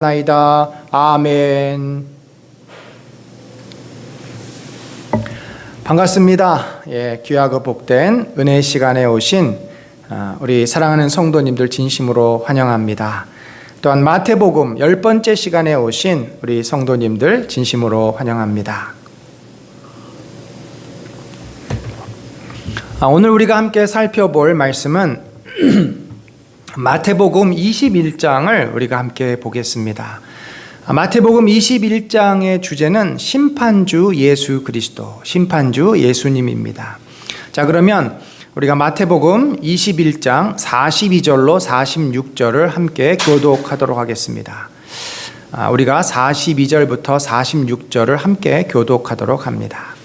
나이다. 아멘. 반갑습니다. 귀하고 복된 은혜 시간에 오신 우리 사랑하는 성도님들 진심으로 환영합니다. 또한 마태복음 10번째 시간에 오신 우리 성도님들 진심으로 환영합니다. 오늘 우리가 함께 살펴볼 말씀은 마태복음 21장을 우리가 함께 보겠습니다. 마태복음 21장의 주제는 심판주 예수 그리스도, 심판주 예수님입니다. 자, 그러면 우리가 마태복음 21장 42절로 46절을 함께 교독하도록 하겠습니다. 우리가 42절부터 46절을 함께 교독하도록 합니다.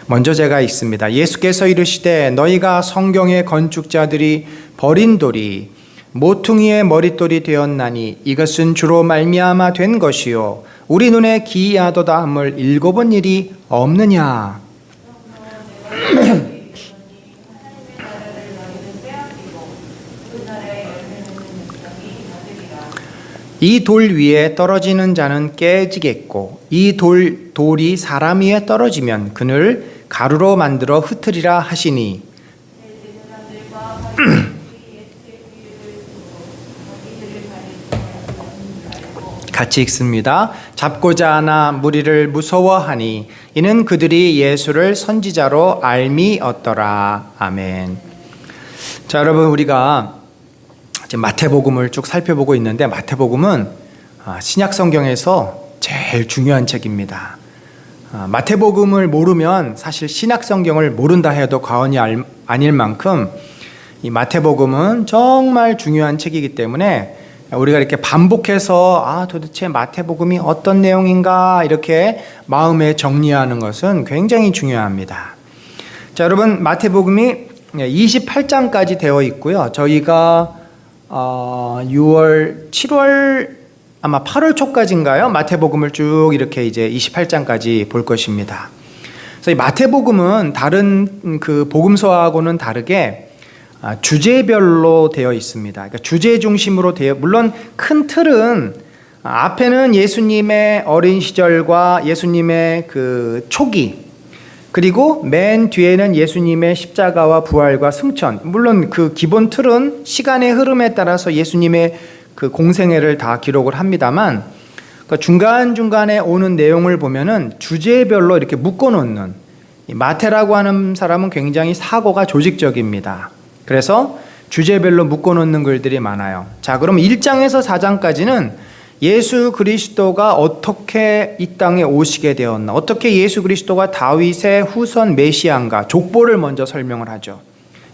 먼저 제가 읽습니다. 예수께서 이르시되 너희가 성경의 건축자들이 버린 돌이 모퉁이의 머릿돌이 되었나니 이것은 주로 말미암아 된 것이요 우리 눈에 기이하도다 함을 읽어본 일이 없느냐. 이 돌 위에 떨어지는 자는 깨지겠고 이 돌이 사람 위에 떨어지면 그를 가루로 만들어 흩으리라 하시니 같이 읽습니다. 잡고자 하나 무리를 무서워하니 이는 그들이 예수를 선지자로 알미었더라. 아멘. 자, 여러분, 우리가 이제 마태복음을 쭉 살펴보고 있는데 마태복음은 신약 성경에서 제일 중요한 책입니다. 마태복음을 모르면 사실 신약 성경을 모른다 해도 과언이 아닐 만큼 이 마태복음은 정말 중요한 책이기 때문에 우리가 이렇게 반복해서 도대체 마태복음이 어떤 내용인가 이렇게 마음에 정리하는 것은 굉장히 중요합니다. 자, 여러분, 마태복음이 28장까지 되어 있고요. 저희가 6월, 7월, 아마 8월 초까지인가요? 마태복음을 쭉 이렇게 이제 28장까지 볼 것입니다. 그래서 이 마태복음은 다른 그 복음서하고는 다르게 주제별로 되어 있습니다. 그러니까 주제 중심으로 물론 큰 틀은 앞에는 예수님의 어린 시절과 예수님의 그 초기, 그리고 맨 뒤에는 예수님의 십자가와 부활과 승천. 물론 그 기본 틀은 시간의 흐름에 따라서 예수님의 그 공생애를 다 기록을 합니다만, 그러니까 중간중간에 오는 내용을 보면은 주제별로 이렇게 묶어놓는, 마태라고 하는 사람은 굉장히 사고가 조직적입니다. 그래서 주제별로 묶어놓는 글들이 많아요. 자, 그럼 1장에서 4장까지는 예수 그리스도가 어떻게 이 땅에 오시게 되었나, 어떻게 예수 그리스도가 다윗의 후손 메시아인가, 족보를 먼저 설명을 하죠.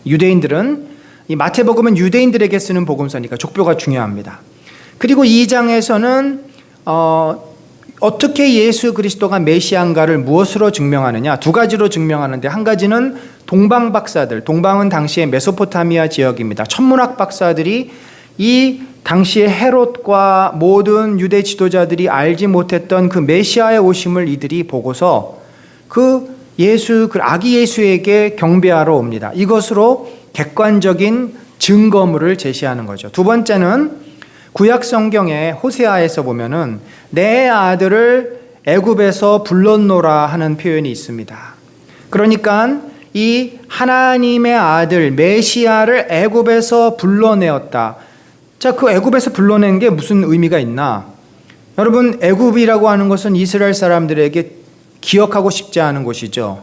유대인들은, 이 마태복음은 유대인들에게 쓰는 복음서니까 족보가 중요합니다. 그리고 2장에서는 어떻게 예수 그리스도가 메시아인가를 무엇으로 증명하느냐, 두 가지로 증명하는데, 한 가지는 동방 박사들, 동방은 당시의 메소포타미아 지역입니다. 천문학 박사들이 이 당시의 헤롯과 모든 유대 지도자들이 알지 못했던 그 메시아의 오심을 이들이 보고서 그 아기 예수에게 경배하러 옵니다. 이것으로 객관적인 증거물을 제시하는 거죠. 두 번째는 구약 성경의 호세아에서 보면은 내 아들을 애굽에서 불렀노라 하는 표현이 있습니다. 그러니까 이 하나님의 아들 메시아를 애굽에서 불러내었다. 자, 그 애굽에서 불러낸 게 무슨 의미가 있나? 여러분, 애굽이라고 하는 것은 이스라엘 사람들에게 기억하고 싶지 않은 곳이죠.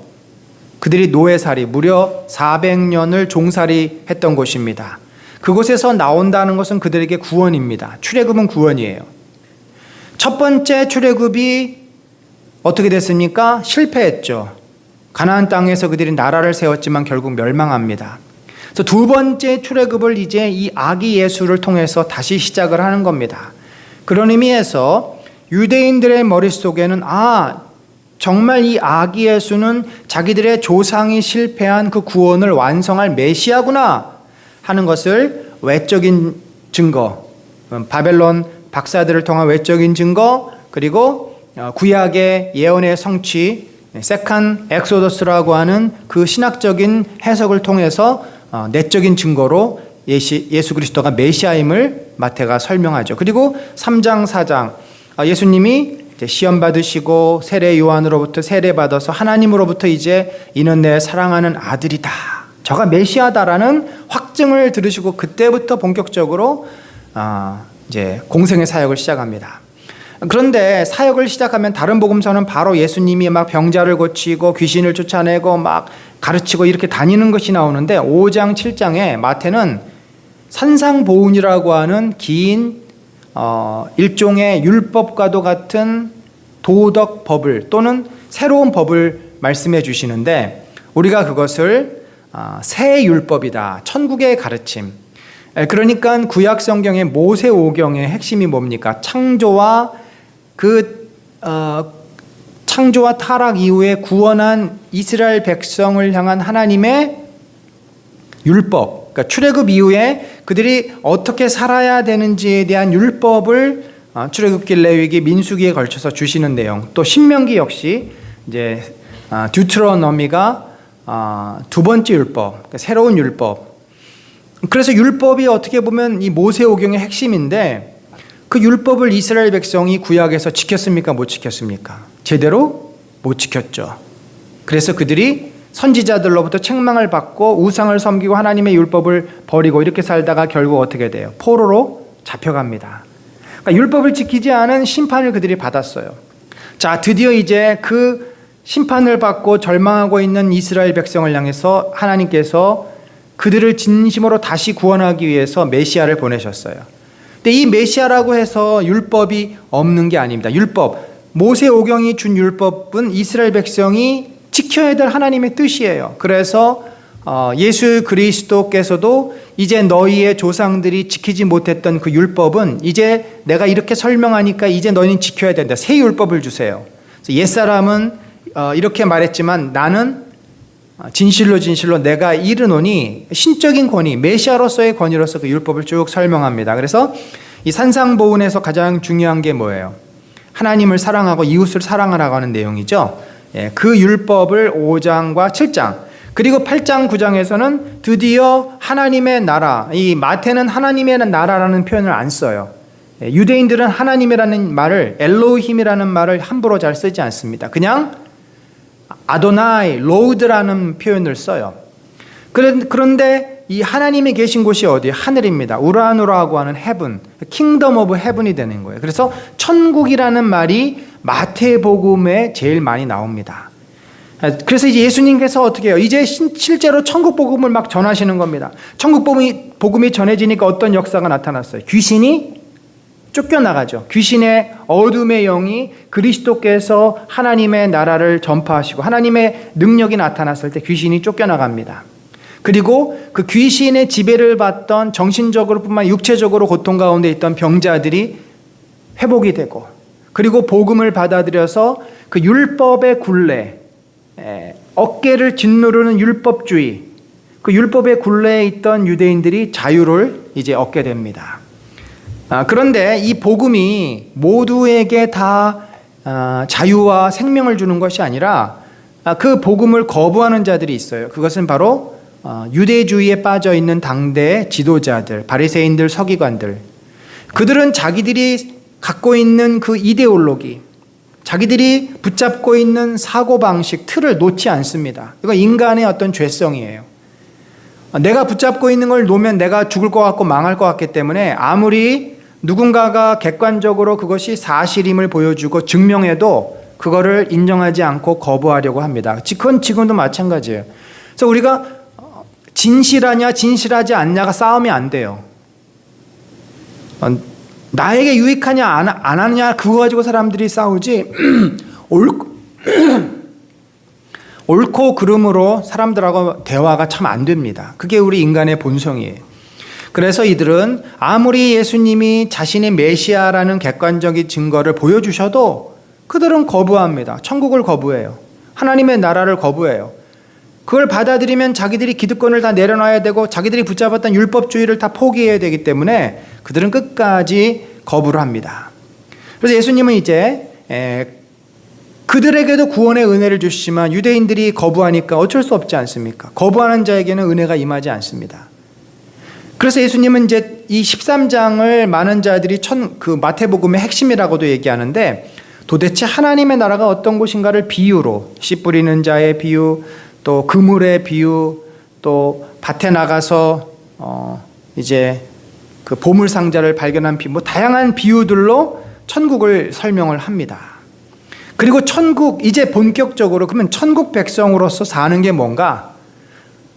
그들이 노예살이 무려 400년을 종살이 했던 곳입니다. 그곳에서 나온다는 것은 그들에게 구원입니다. 출애굽은 구원이에요. 첫 번째 출애굽이 어떻게 됐습니까? 실패했죠. 가나안 땅에서 그들이 나라를 세웠지만 결국 멸망합니다. 그래서 두 번째 출애굽을 이제 이 아기 예수를 통해서 다시 시작을 하는 겁니다. 그런 의미에서 유대인들의 머릿속에는 정말 이 아기 예수는 자기들의 조상이 실패한 그 구원을 완성할 메시아구나 하는 것을 외적인 증거, 바벨론 박사들을 통한 외적인 증거, 그리고 구약의 예언의 성취, 세칸 엑소더스라고 하는 그 신학적인 해석을 통해서 내적인 증거로 예수 그리스도가 메시아임을 마태가 설명하죠. 그리고 3장, 4장 예수님이 이제 시험 받으시고 세례 요한으로부터 세례 받아서 하나님으로부터 이제 이는 내 사랑하는 아들이다, 저가 메시아다라는 확증을 들으시고 그때부터 본격적으로 이제 공생의 사역을 시작합니다. 그런데 사역을 시작하면 다른 복음서는 바로 예수님이 막 병자를 고치고 귀신을 쫓아내고 막 가르치고 이렇게 다니는 것이 나오는데 5장 7장에 마태는 산상보훈이라고 하는 긴 일종의 율법과도 같은 도덕 법을 또는 새로운 법을 말씀해 주시는데 우리가 그것을 새 율법이다, 천국의 가르침. 그러니까 구약 성경의 모세오경의 핵심이 뭡니까? 창조와 타락 이후에 구원한 이스라엘 백성을 향한 하나님의 율법, 그러니까 출애굽 이후에 그들이 어떻게 살아야 되는지에 대한 율법을 출애굽기, 레위기, 민수기에 걸쳐서 주시는 내용. 또 신명기 역시 이제 듀트로노미가 두 번째 율법, 그러니까 새로운 율법. 그래서 율법이 어떻게 보면 이 모세오경의 핵심인데 그 율법을 이스라엘 백성이 구약에서 지켰습니까? 못 지켰습니까? 제대로 못 지켰죠. 그래서 그들이 선지자들로부터 책망을 받고 우상을 섬기고 하나님의 율법을 버리고 이렇게 살다가 결국 어떻게 돼요? 포로로 잡혀갑니다. 그러니까 율법을 지키지 않은 심판을 그들이 받았어요. 자, 드디어 이제 그 심판을 받고 절망하고 있는 이스라엘 백성을 향해서 하나님께서 그들을 진심으로 다시 구원하기 위해서 메시아를 보내셨어요. 근데 이 메시아라고 해서 율법이 없는 게 아닙니다. 율법, 모세오경이 준 율법은 이스라엘 백성이 지켜야 될 하나님의 뜻이에요. 그래서 예수 그리스도께서도 이제 너희의 조상들이 지키지 못했던 그 율법은 이제 내가 이렇게 설명하니까 이제 너희는 지켜야 된다. 새 율법을 주세요. 옛사람은 이렇게 말했지만 나는 진실로 진실로 내가 이르노니 신적인 권위, 메시아로서의 권위로서 그 율법을 쭉 설명합니다. 그래서 이 산상보훈에서 가장 중요한 게 뭐예요? 하나님을 사랑하고 이웃을 사랑하라고 하는 내용이죠. 그 율법을 5장과 7장 그리고 8장 9장에서는 드디어 하나님의 나라, 이 마태는 하나님의 나라라는 표현을 안 써요. 유대인들은 하나님이라는 말을, 엘로힘이라는 말을 함부로 잘 쓰지 않습니다. 그냥 아도나이, 로드라는 표현을 써요. 그런데 이 하나님이 계신 곳이 어디예요? 하늘입니다. 우라누라고 하는 헤븐, 킹덤 오브 헤븐이 되는 거예요. 그래서 천국이라는 말이 마태복음에 제일 많이 나옵니다. 그래서 이제 예수님께서 어떻게 해요? 이제 실제로 천국 복음을 막 전하시는 겁니다. 천국 복음이 전해지니까 어떤 역사가 나타났어요? 귀신이 쫓겨나가죠. 귀신의 어둠의 영이 그리스도께서 하나님의 나라를 전파하시고 하나님의 능력이 나타났을 때 귀신이 쫓겨나갑니다. 그리고 그 귀신의 지배를 받던 정신적으로 뿐만 아니라 육체적으로 고통 가운데 있던 병자들이 회복이 되고, 그리고 복음을 받아들여서 그 율법의 굴레, 어깨를 짓누르는 율법주의, 그 율법의 굴레에 있던 유대인들이 자유를 이제 얻게 됩니다. 그런데 이 복음이 모두에게 다 자유와 생명을 주는 것이 아니라 그 복음을 거부하는 자들이 있어요. 그것은 바로 유대주의에 빠져 있는 당대의 지도자들, 바리새인들, 서기관들. 그들은 자기들이 갖고 있는 그 이데올로기, 자기들이 붙잡고 있는 사고방식, 틀을 놓지 않습니다. 이건 인간의 어떤 죄성이에요. 내가 붙잡고 있는 걸 놓으면 내가 죽을 것 같고 망할 것 같기 때문에 아무리 누군가가 객관적으로 그것이 사실임을 보여주고 증명해도 그거를 인정하지 않고 거부하려고 합니다. 그건 지금도 마찬가지예요. 그래서 우리가 진실하냐 진실하지 않냐가 싸움이 안 돼요. 나에게 유익하냐 안 하느냐 그거 가지고 사람들이 싸우지 옳고 그름으로 사람들하고 대화가 참 안 됩니다. 그게 우리 인간의 본성이에요. 그래서 이들은 아무리 예수님이 자신의 메시아라는 객관적인 증거를 보여주셔도 그들은 거부합니다. 천국을 거부해요. 하나님의 나라를 거부해요. 그걸 받아들이면 자기들이 기득권을 다 내려놔야 되고 자기들이 붙잡았던 율법주의를 다 포기해야 되기 때문에 그들은 끝까지 거부를 합니다. 그래서 예수님은 이제 그들에게도 구원의 은혜를 주시지만 유대인들이 거부하니까 어쩔 수 없지 않습니까? 거부하는 자에게는 은혜가 임하지 않습니다. 그래서 예수님은 이제 이 13장을 많은 자들이 마태복음의 핵심이라고도 얘기하는데, 도대체 하나님의 나라가 어떤 곳인가를 비유로, 씨 뿌리는 자의 비유, 또 그물의 비유, 또 밭에 나가서 이제 그 보물 상자를 발견한 비유, 다양한 비유들로 천국을 설명을 합니다. 그리고 천국, 이제 본격적으로 그러면 천국 백성으로서 사는 게 뭔가?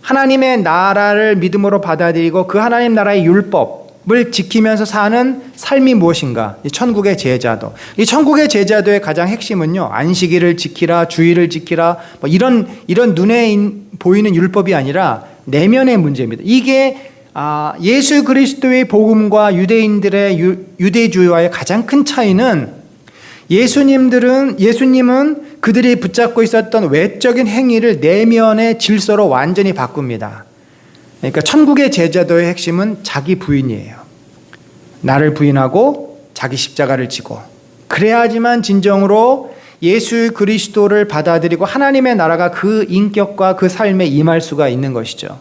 하나님의 나라를 믿음으로 받아들이고 그 하나님 나라의 율법을 지키면서 사는 삶이 무엇인가? 이 천국의 제자도. 이 천국의 제자도의 가장 핵심은요, 안식일을 지키라, 주일을 지키라, 이런 눈에 보이는 율법이 아니라 내면의 문제입니다. 이게 예수 그리스도의 복음과 유대인들의 유대주의와의 가장 큰 차이는, 예수님은 그들이 붙잡고 있었던 외적인 행위를 내면의 질서로 완전히 바꿉니다. 그러니까 천국의 제자도의 핵심은 자기 부인이에요. 나를 부인하고 자기 십자가를 지고, 그래야지만 진정으로 예수 그리스도를 받아들이고 하나님의 나라가 그 인격과 그 삶에 임할 수가 있는 것이죠.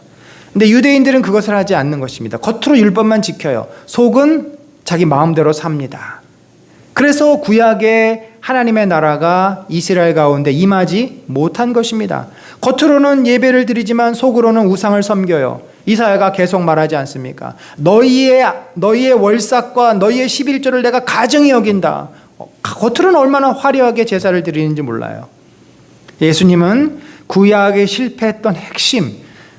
근데 유대인들은 그것을 하지 않는 것입니다. 겉으로 율법만 지켜요. 속은 자기 마음대로 삽니다. 그래서 구약의 하나님의 나라가 이스라엘 가운데 임하지 못한 것입니다. 겉으로는 예배를 드리지만 속으로는 우상을 섬겨요. 이사야가 계속 말하지 않습니까? 너희의 월삭과 너희의 11조를 내가 가증히 여긴다. 겉으로는 얼마나 화려하게 제사를 드리는지 몰라요. 예수님은 구약에 실패했던 핵심,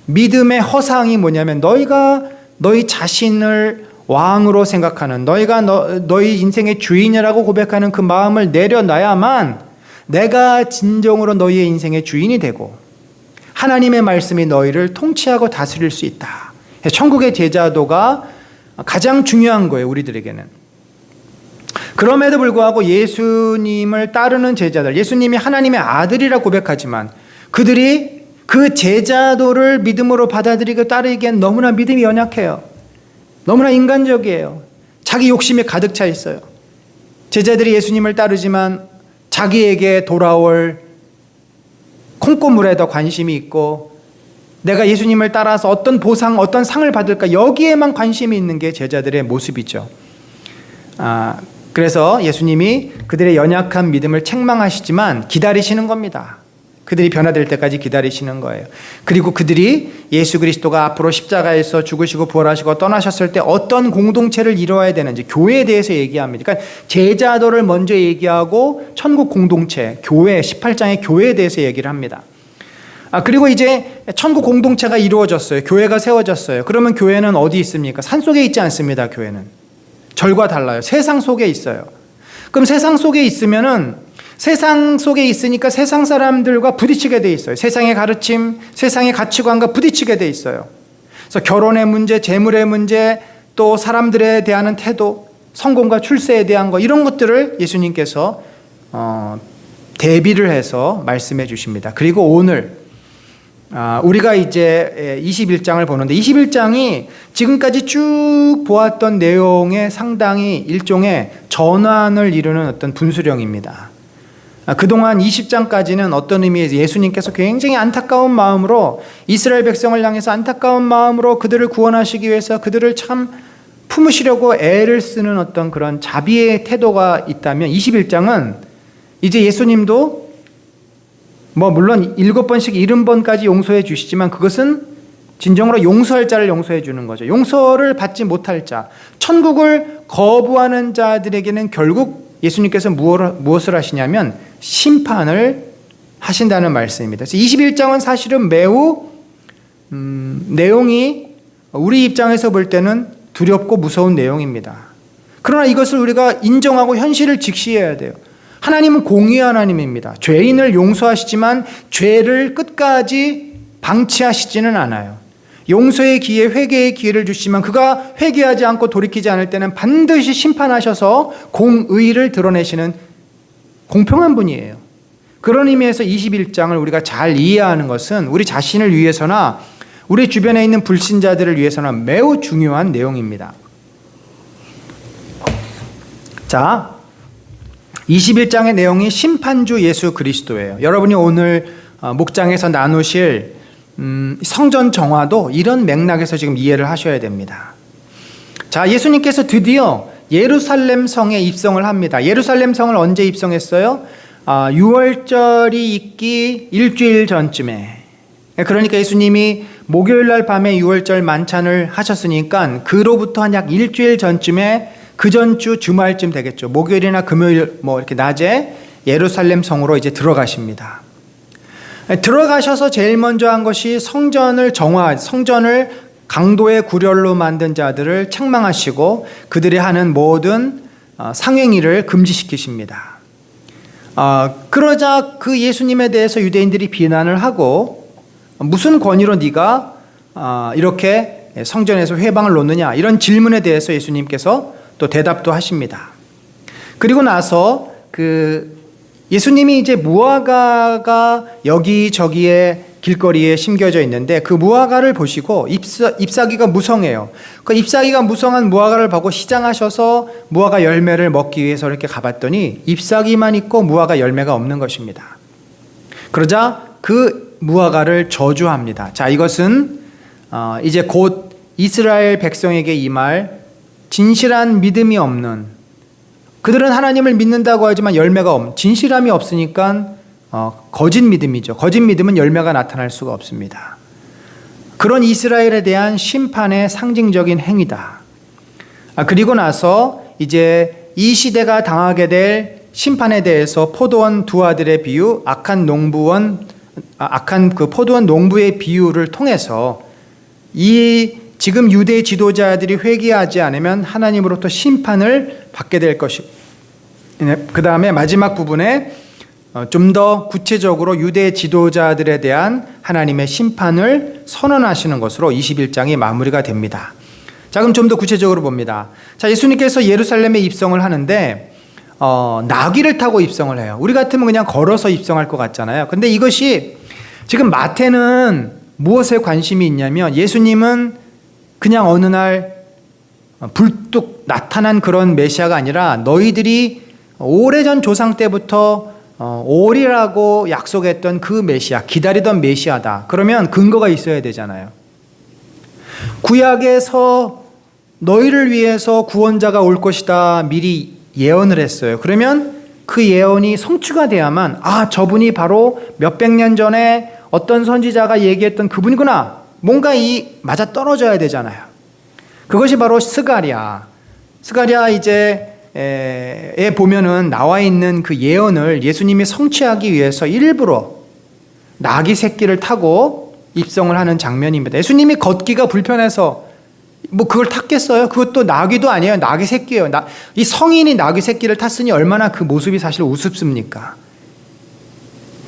믿음의 허상이 뭐냐면, 너희 자신을 왕으로 생각하는, 너희 인생의 주인이라고 고백하는 그 마음을 내려놔야만 내가 진정으로 너희의 인생의 주인이 되고 하나님의 말씀이 너희를 통치하고 다스릴 수 있다. 천국의 제자도가 가장 중요한 거예요, 우리들에게는. 그럼에도 불구하고 예수님을 따르는 제자들, 예수님이 하나님의 아들이라 고백하지만 그들이 그 제자도를 믿음으로 받아들이고 따르기엔 너무나 믿음이 연약해요. 너무나 인간적이에요. 자기 욕심이 가득 차 있어요. 제자들이 예수님을 따르지만 자기에게 돌아올 콩고물에 더 관심이 있고, 내가 예수님을 따라서 어떤 보상, 어떤 상을 받을까, 여기에만 관심이 있는 게 제자들의 모습이죠. 그래서 예수님이 그들의 연약한 믿음을 책망하시지만 기다리시는 겁니다. 그들이 변화될 때까지 기다리시는 거예요. 그리고 그들이 예수 그리스도가 앞으로 십자가에서 죽으시고 부활하시고 떠나셨을 때 어떤 공동체를 이루어야 되는지, 교회에 대해서 얘기합니다. 그러니까 제자도를 먼저 얘기하고 천국 공동체, 교회, 18장의 교회에 대해서 얘기를 합니다. 그리고 이제 천국 공동체가 이루어졌어요. 교회가 세워졌어요. 그러면 교회는 어디 있습니까? 산속에 있지 않습니다. 교회는 절과 달라요. 세상 속에 있어요. 그럼 세상 속에 있으면은, 세상 속에 있으니까 세상 사람들과 부딪히게 돼 있어요. 세상의 가르침, 세상의 가치관과 부딪히게 돼 있어요. 그래서 결혼의 문제, 재물의 문제, 또 사람들에 대한 태도, 성공과 출세에 대한 거, 이런 것들을 예수님께서 대비를 해서 말씀해 주십니다. 그리고 오늘 우리가 이제 21장을 보는데, 21장이 지금까지 쭉 보았던 내용의 상당히 일종의 전환을 이루는 어떤 분수령입니다. 그동안 20장까지는 어떤 의미에서 예수님께서 굉장히 안타까운 마음으로, 이스라엘 백성을 향해서 안타까운 마음으로 그들을 구원하시기 위해서 그들을 참 품으시려고 애를 쓰는 어떤 그런 자비의 태도가 있다면, 21장은 이제 예수님도 물론 7번씩 70번까지 용서해 주시지만 그것은 진정으로 용서할 자를 용서해 주는 거죠. 용서를 받지 못할 자, 천국을 거부하는 자들에게는 결국 예수님께서 무엇을 하시냐면 심판을 하신다는 말씀입니다. 그래서 21장은 사실은 매우 내용이 우리 입장에서 볼 때는 두렵고 무서운 내용입니다. 그러나 이것을 우리가 인정하고 현실을 직시해야 돼요. 하나님은 공의의 하나님입니다. 죄인을 용서하시지만 죄를 끝까지 방치하시지는 않아요. 용서의 기회, 회개의 기회를 주시지만 그가 회개하지 않고 돌이키지 않을 때는 반드시 심판하셔서 공의를 드러내시는 공평한 분이에요. 그런 의미에서 21장을 우리가 잘 이해하는 것은 우리 자신을 위해서나 우리 주변에 있는 불신자들을 위해서나 매우 중요한 내용입니다. 자, 21장의 내용이 심판주 예수 그리스도예요. 여러분이 오늘 목장에서 나누실 성전 정화도 이런 맥락에서 지금 이해를 하셔야 됩니다. 자, 예수님께서 드디어 예루살렘 성에 입성을 합니다. 예루살렘 성을 언제 입성했어요? 6월절이 있기 일주일 전쯤에. 그러니까 예수님이 목요일 날 밤에 6월절 만찬을 하셨으니까 그로부터 한 약 일주일 전쯤에 그 전주 주말쯤 되겠죠. 목요일이나 금요일 이렇게 낮에 예루살렘 성으로 이제 들어가십니다. 들어가셔서 제일 먼저 한 것이 성전을 강도의 구렬로 만든 자들을 책망하시고 그들이 하는 모든 상행위를 금지시키십니다. 그러자 그 예수님에 대해서 유대인들이 비난을 하고 무슨 권위로 네가 이렇게 성전에서 회방을 놓느냐, 이런 질문에 대해서 예수님께서 또 대답도 하십니다. 그리고 나서 예수님이 이제 무화과가 여기저기에 길거리에 심겨져 있는데 그 무화과를 보시고 잎사귀가 무성해요. 그 잎사귀가 무성한 무화과를 보고 시장하셔서 무화과 열매를 먹기 위해서 이렇게 가봤더니 잎사귀만 있고 무화과 열매가 없는 것입니다. 그러자 그 무화과를 저주합니다. 자, 이것은 이제 곧 이스라엘 백성에게 임할 진실한 믿음이 없는, 그들은 하나님을 믿는다고 하지만 열매가 없는, 진실함이 없으니까 거짓 믿음이죠. 거짓 믿음은 열매가 나타날 수가 없습니다. 그런 이스라엘에 대한 심판의 상징적인 행위다. 그리고 나서 이제 이 시대가 당하게 될 심판에 대해서 포도원 두 아들의 비유, 악한 그 포도원 농부의 비유를 통해서 이 지금 유대 지도자들이 회개하지 않으면 하나님으로부터 심판을 받게 될 것이고, 그 다음에 마지막 부분에 좀 더 구체적으로 유대 지도자들에 대한 하나님의 심판을 선언하시는 것으로 21장이 마무리가 됩니다. 자, 그럼 좀 더 구체적으로 봅니다. 자, 예수님께서 예루살렘에 입성을 하는데 나귀를 타고 입성을 해요. 우리 같으면 그냥 걸어서 입성할 것 같잖아요. 근데 이것이 지금 마태는 무엇에 관심이 있냐면, 예수님은 그냥 어느 날 불뚝 나타난 그런 메시아가 아니라 너희들이 오래전 조상 때부터 오리라고 약속했던 그 메시아, 기다리던 메시아다. 그러면 근거가 있어야 되잖아요. 구약에서 너희를 위해서 구원자가 올 것이다 미리 예언을 했어요. 그러면 그 예언이 성취가 돼야만 저분이 바로 몇백 년 전에 어떤 선지자가 얘기했던 그분이구나. 뭔가 맞아 떨어져야 되잖아요. 그것이 바로 스가랴 에 보면은 나와 있는 그 예언을 예수님이 성취하기 위해서 일부러 나귀 새끼를 타고 입성을 하는 장면입니다. 예수님이 걷기가 불편해서 그걸 탔겠어요? 그것도 나귀도 아니에요. 나귀 새끼예요. 이 성인이 나귀 새끼를 탔으니 얼마나 그 모습이 사실 우습습니까?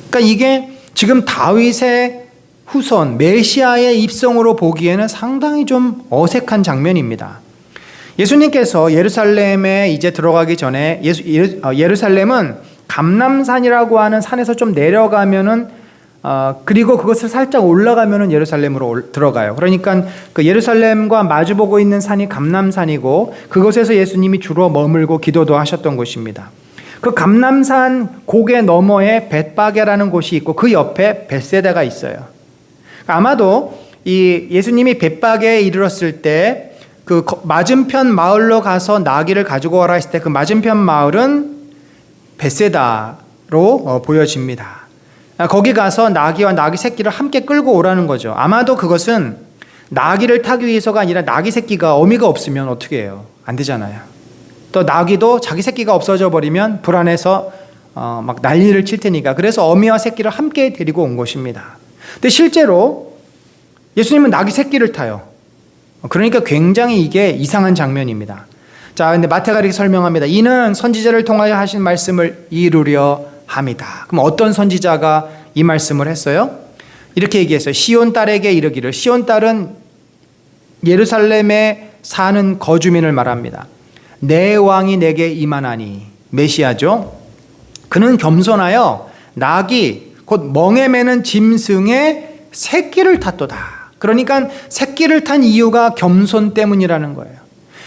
그러니까 이게 지금 다윗의 후손 메시아의 입성으로 보기에는 상당히 좀 어색한 장면입니다. 예수님께서 예루살렘에 이제 들어가기 전에 예루살렘은 감람산이라고 하는 산에서 좀 내려가면은 그리고 그것을 살짝 올라가면은 예루살렘으로 들어가요. 그러니까 그 예루살렘과 마주보고 있는 산이 감람산이고 그곳에서 예수님이 주로 머물고 기도도 하셨던 곳입니다. 그 감람산 고개 너머에 벳바게라는 곳이 있고 그 옆에 벳세다가 있어요. 아마도 이 예수님이 벳바게에 이르렀을 때 그 맞은편 마을로 가서 나귀를 가지고 오라 했을 때 그 맞은편 마을은 벳세다로 보여집니다. 거기 가서 나귀와 나귀 새끼를 함께 끌고 오라는 거죠. 아마도 그것은 나귀를 타기 위해서가 아니라 나귀 새끼가 어미가 없으면 어떻게 해요? 안 되잖아요. 또 나귀도 자기 새끼가 없어져 버리면 불안해서 막 난리를 칠 테니까. 그래서 어미와 새끼를 함께 데리고 온 것입니다. 근데 실제로 예수님은 나귀 새끼를 타요. 그러니까 굉장히 이게 이상한 장면입니다. 자, 근데 마태가 이렇게 설명합니다. 이는 선지자를 통하여 하신 말씀을 이루려 함이다. 그럼 어떤 선지자가 이 말씀을 했어요? 이렇게 얘기했어요. 시온 딸에게 이르기를. 시온 딸은 예루살렘에 사는 거주민을 말합니다. 내 왕이 내게 임하나니. 메시아죠. 그는 겸손하여 나귀 곧 멍에 매는 짐승의 새끼를 탔도다. 그러니까 새끼를 탄 이유가 겸손 때문이라는 거예요.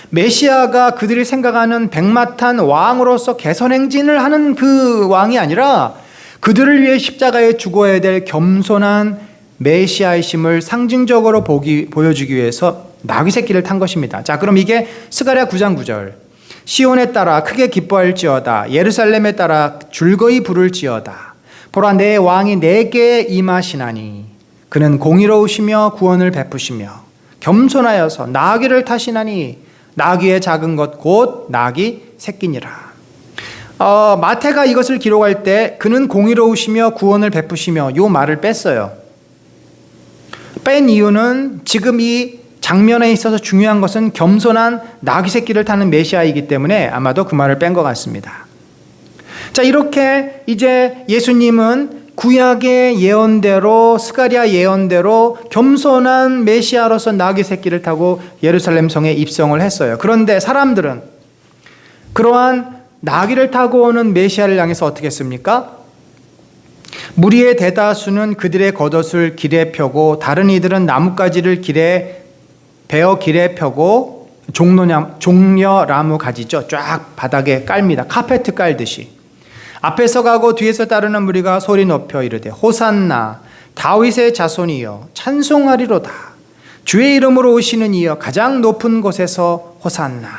메시아가 그들이 생각하는 백마탄 왕으로서 개선행진을 하는 그 왕이 아니라 그들을 위해 십자가에 죽어야 될 겸손한 메시아이심을 상징적으로 보여주기 위해서 나귀 새끼를 탄 것입니다. 자, 그럼 이게 스가랴 9장 9절. 시온에 따라 크게 기뻐할지어다. 예루살렘에 따라 즐거이 부를지어다. 보라, 내 왕이 내게 임하시나니 그는 공의로우시며 구원을 베푸시며 겸손하여서 나귀를 타시나니 나귀의 작은 것 곧 나귀 새끼니라. 마태가 이것을 기록할 때 그는 공의로우시며 구원을 베푸시며 이 말을 뺐어요. 뺀 이유는 지금 이 장면에 있어서 중요한 것은 겸손한 나귀 새끼를 타는 메시아이기 때문에 아마도 그 말을 뺀 것 같습니다. 자, 이렇게 이제 예수님은 구약의 예언대로, 스가랴 예언대로 겸손한 메시아로서 나귀 새끼를 타고 예루살렘 성에 입성을 했어요. 그런데 사람들은 그러한 나귀를 타고 오는 메시아를 향해서 어떻게 했습니까? 무리의 대다수는 그들의 겉옷을 길에 펴고 다른 이들은 나뭇가지를 베어 길에 펴고 종려나무 가지죠. 쫙 바닥에 깔입니다. 카페트 깔듯이. 앞에서 가고 뒤에서 따르는 무리가 소리 높여 이르되 호산나 다윗의 자손이여 찬송하리로다. 주의 이름으로 오시는 이여 가장 높은 곳에서 호산나.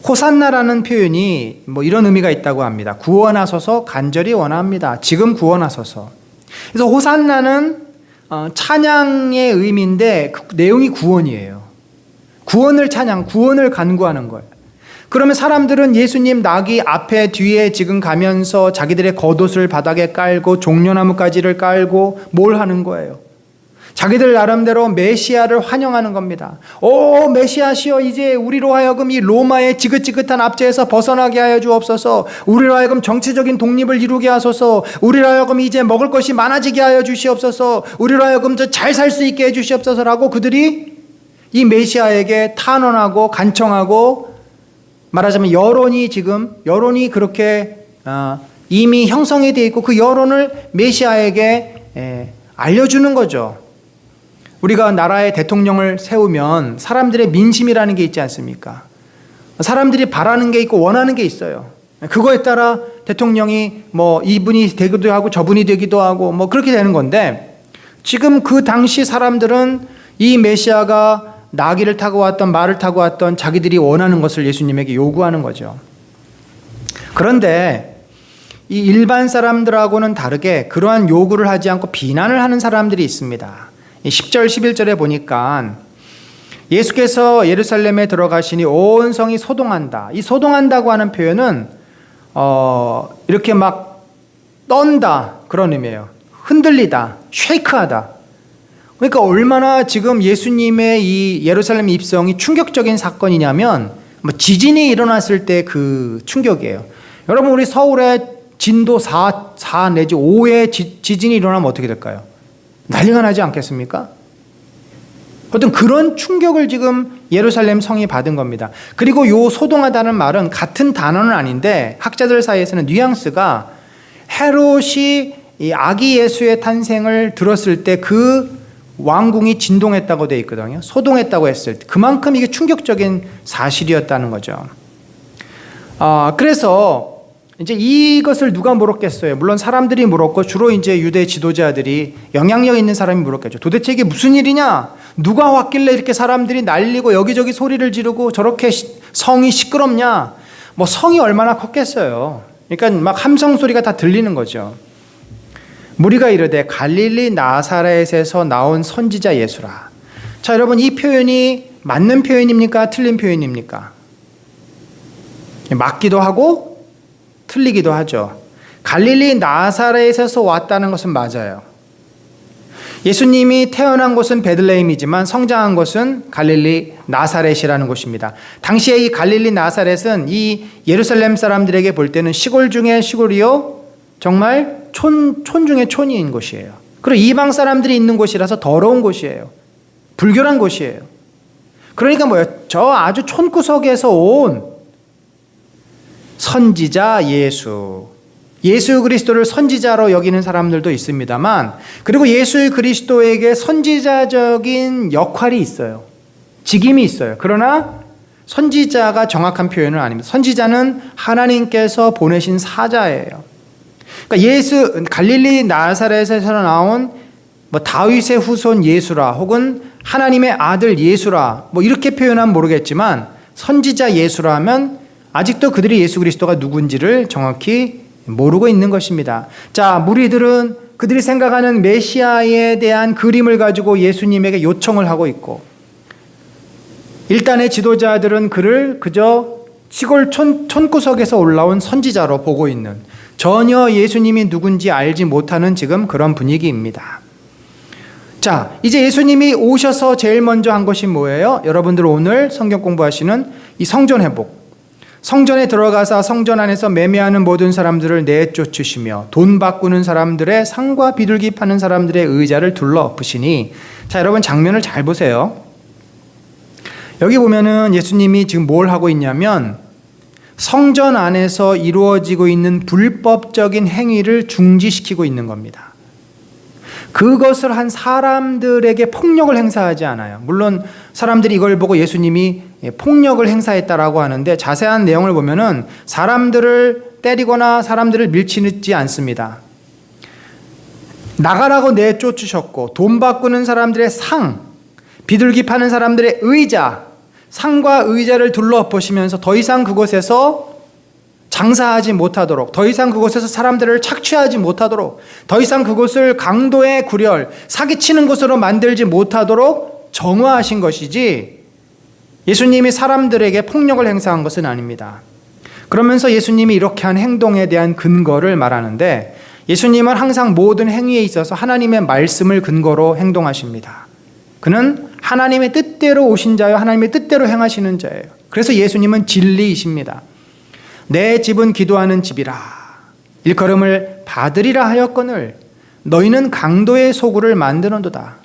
호산나라는 표현이 뭐 이런 의미가 있다고 합니다. 구원하소서, 간절히 원합니다. 지금 구원하소서. 그래서 호산나는 찬양의 의미인데 그 내용이 구원이에요. 구원을 찬양, 구원을 간구하는 거예요. 그러면 사람들은 예수님 나귀 앞에 뒤에 지금 가면서 자기들의 겉옷을 바닥에 깔고 종려나무가지를 깔고 뭘 하는 거예요? 자기들 나름대로 메시아를 환영하는 겁니다. 오, 메시아시여, 이제 우리로 하여금 이 로마의 지긋지긋한 압제에서 벗어나게 하여 주옵소서. 우리로 하여금 정치적인 독립을 이루게 하소서. 우리로 하여금 이제 먹을 것이 많아지게 하여 주시옵소서. 우리로 하여금 잘 살 수 있게 해 주시옵소서라고 그들이 이 메시아에게 탄원하고 간청하고, 말하자면 여론이 그렇게 이미 형성이 되어 있고 그 여론을 메시아에게 알려주는 거죠. 우리가 나라의 대통령을 세우면 사람들의 민심이라는 게 있지 않습니까? 사람들이 바라는 게 있고 원하는 게 있어요. 그거에 따라 대통령이 뭐 이분이 되기도 하고 저분이 되기도 하고 뭐 그렇게 되는 건데, 지금 그 당시 사람들은 이 메시아가 나귀를 타고 왔던 말을 타고 왔던 자기들이 원하는 것을 예수님에게 요구하는 거죠. 그런데 이 일반 사람들하고는 다르게 그러한 요구를 하지 않고 비난을 하는 사람들이 있습니다. 10절 11절에 보니까 예수께서 예루살렘에 들어가시니 온 성이 소동한다. 이 소동한다고 하는 표현은 이렇게 막 떤다 그런 의미예요. 흔들리다, 쉐이크하다. 그러니까 얼마나 지금 예수님의 이 예루살렘 입성이 충격적인 사건이냐면 뭐 지진이 일어났을 때 그 충격이에요. 여러분, 우리 서울에 진도 4 내지 5의 지진이 일어나면 어떻게 될까요? 난리가 나지 않겠습니까? 어떤 그런 충격을 지금 예루살렘 성이 받은 겁니다. 그리고 요 소동하다는 말은 같은 단어는 아닌데 학자들 사이에서는 뉘앙스가 헤롯이 이 아기 예수의 탄생을 들었을 때 그 왕궁이 진동했다고 되어 있거든요. 소동했다고 했을 때 그만큼 이게 충격적인 사실이었다는 거죠. 그래서 이제 이것을 누가 물었겠어요? 물론 사람들이 물었고 주로 이제 유대 지도자들이, 영향력 있는 사람이 물었겠죠. 도대체 이게 무슨 일이냐? 누가 왔길래 이렇게 사람들이 난리고 여기저기 소리를 지르고 저렇게 성이 시끄럽냐? 뭐 성이 얼마나 컸겠어요. 그러니까 막 함성 소리가 다 들리는 거죠. 무리가 이르되 갈릴리 나사렛에서 나온 선지자 예수라. 자, 여러분, 이 표현이 맞는 표현입니까? 틀린 표현입니까? 맞기도 하고 틀리기도 하죠. 갈릴리 나사렛에서 왔다는 것은 맞아요. 예수님이 태어난 곳은 베들레헴이지만 성장한 곳은 갈릴리 나사렛이라는 곳입니다. 당시에 이 갈릴리 나사렛은 이 예루살렘 사람들에게 볼 때는 시골 중에 시골이요, 정말 촌 중에 촌인 곳이에요. 그리고 이방 사람들이 있는 곳이라서 더러운 곳이에요. 불결한 곳이에요. 그러니까 뭐예요? 저 아주 촌구석에서 온 선지자 예수 그리스도를 선지자로 여기는 사람들도 있습니다만, 그리고 예수 그리스도에게 선지자적인 역할이 있어요. 직임이 있어요. 그러나 선지자가 정확한 표현은 아닙니다. 선지자는 하나님께서 보내신 사자예요. 그러니까 갈릴리 나사렛에서 나온 뭐 다윗의 후손 예수라 혹은 하나님의 아들 예수라 뭐 이렇게 표현하면 모르겠지만 선지자 예수라 하면 아직도 그들이 예수 그리스도가 누군지를 정확히 모르고 있는 것입니다. 자, 무리들은 그들이 생각하는 메시아에 대한 그림을 가지고 예수님에게 요청을 하고 있고, 일단의 지도자들은 그를 그저 시골 촌구석에서 올라온 선지자로 보고 있는, 전혀 예수님이 누군지 알지 못하는 지금 그런 분위기입니다. 자, 이제 예수님이 오셔서 제일 먼저 한 것이 뭐예요? 여러분들 오늘 성경 공부하시는 이 성전 회복. 성전에 들어가서 성전 안에서 매매하는 모든 사람들을 내쫓으시며 돈 바꾸는 사람들의 상과 비둘기 파는 사람들의 의자를 둘러 엎으시니, 자, 여러분 장면을 잘 보세요. 여기 보면은 예수님이 지금 뭘 하고 있냐면 성전 안에서 이루어지고 있는 불법적인 행위를 중지시키고 있는 겁니다. 그것을 한 사람들에게 폭력을 행사하지 않아요. 물론 사람들이 이걸 보고 예수님이 폭력을 행사했다라고 하는데 자세한 내용을 보면은 사람들을 때리거나 사람들을 밀치지 않습니다. 나가라고 내쫓으셨고, 돈 바꾸는 사람들의 상, 비둘기 파는 사람들의 의자, 상과 의자를 둘러 엎으시면서 더 이상 그곳에서 장사하지 못하도록, 더 이상 그곳에서 사람들을 착취하지 못하도록, 더 이상 그곳을 강도의 구렬, 사기치는 곳으로 만들지 못하도록 정화하신 것이지 예수님이 사람들에게 폭력을 행사한 것은 아닙니다. 그러면서 예수님이 이렇게 한 행동에 대한 근거를 말하는데, 예수님은 항상 모든 행위에 있어서 하나님의 말씀을 근거로 행동하십니다. 그는 하나님의 뜻대로 오신 자요, 하나님의 뜻대로 행하시는 자예요. 그래서 예수님은 진리이십니다. 내 집은 기도하는 집이라 일컬음을 받으리라 하였거늘 너희는 강도의 소굴을 만드는도다.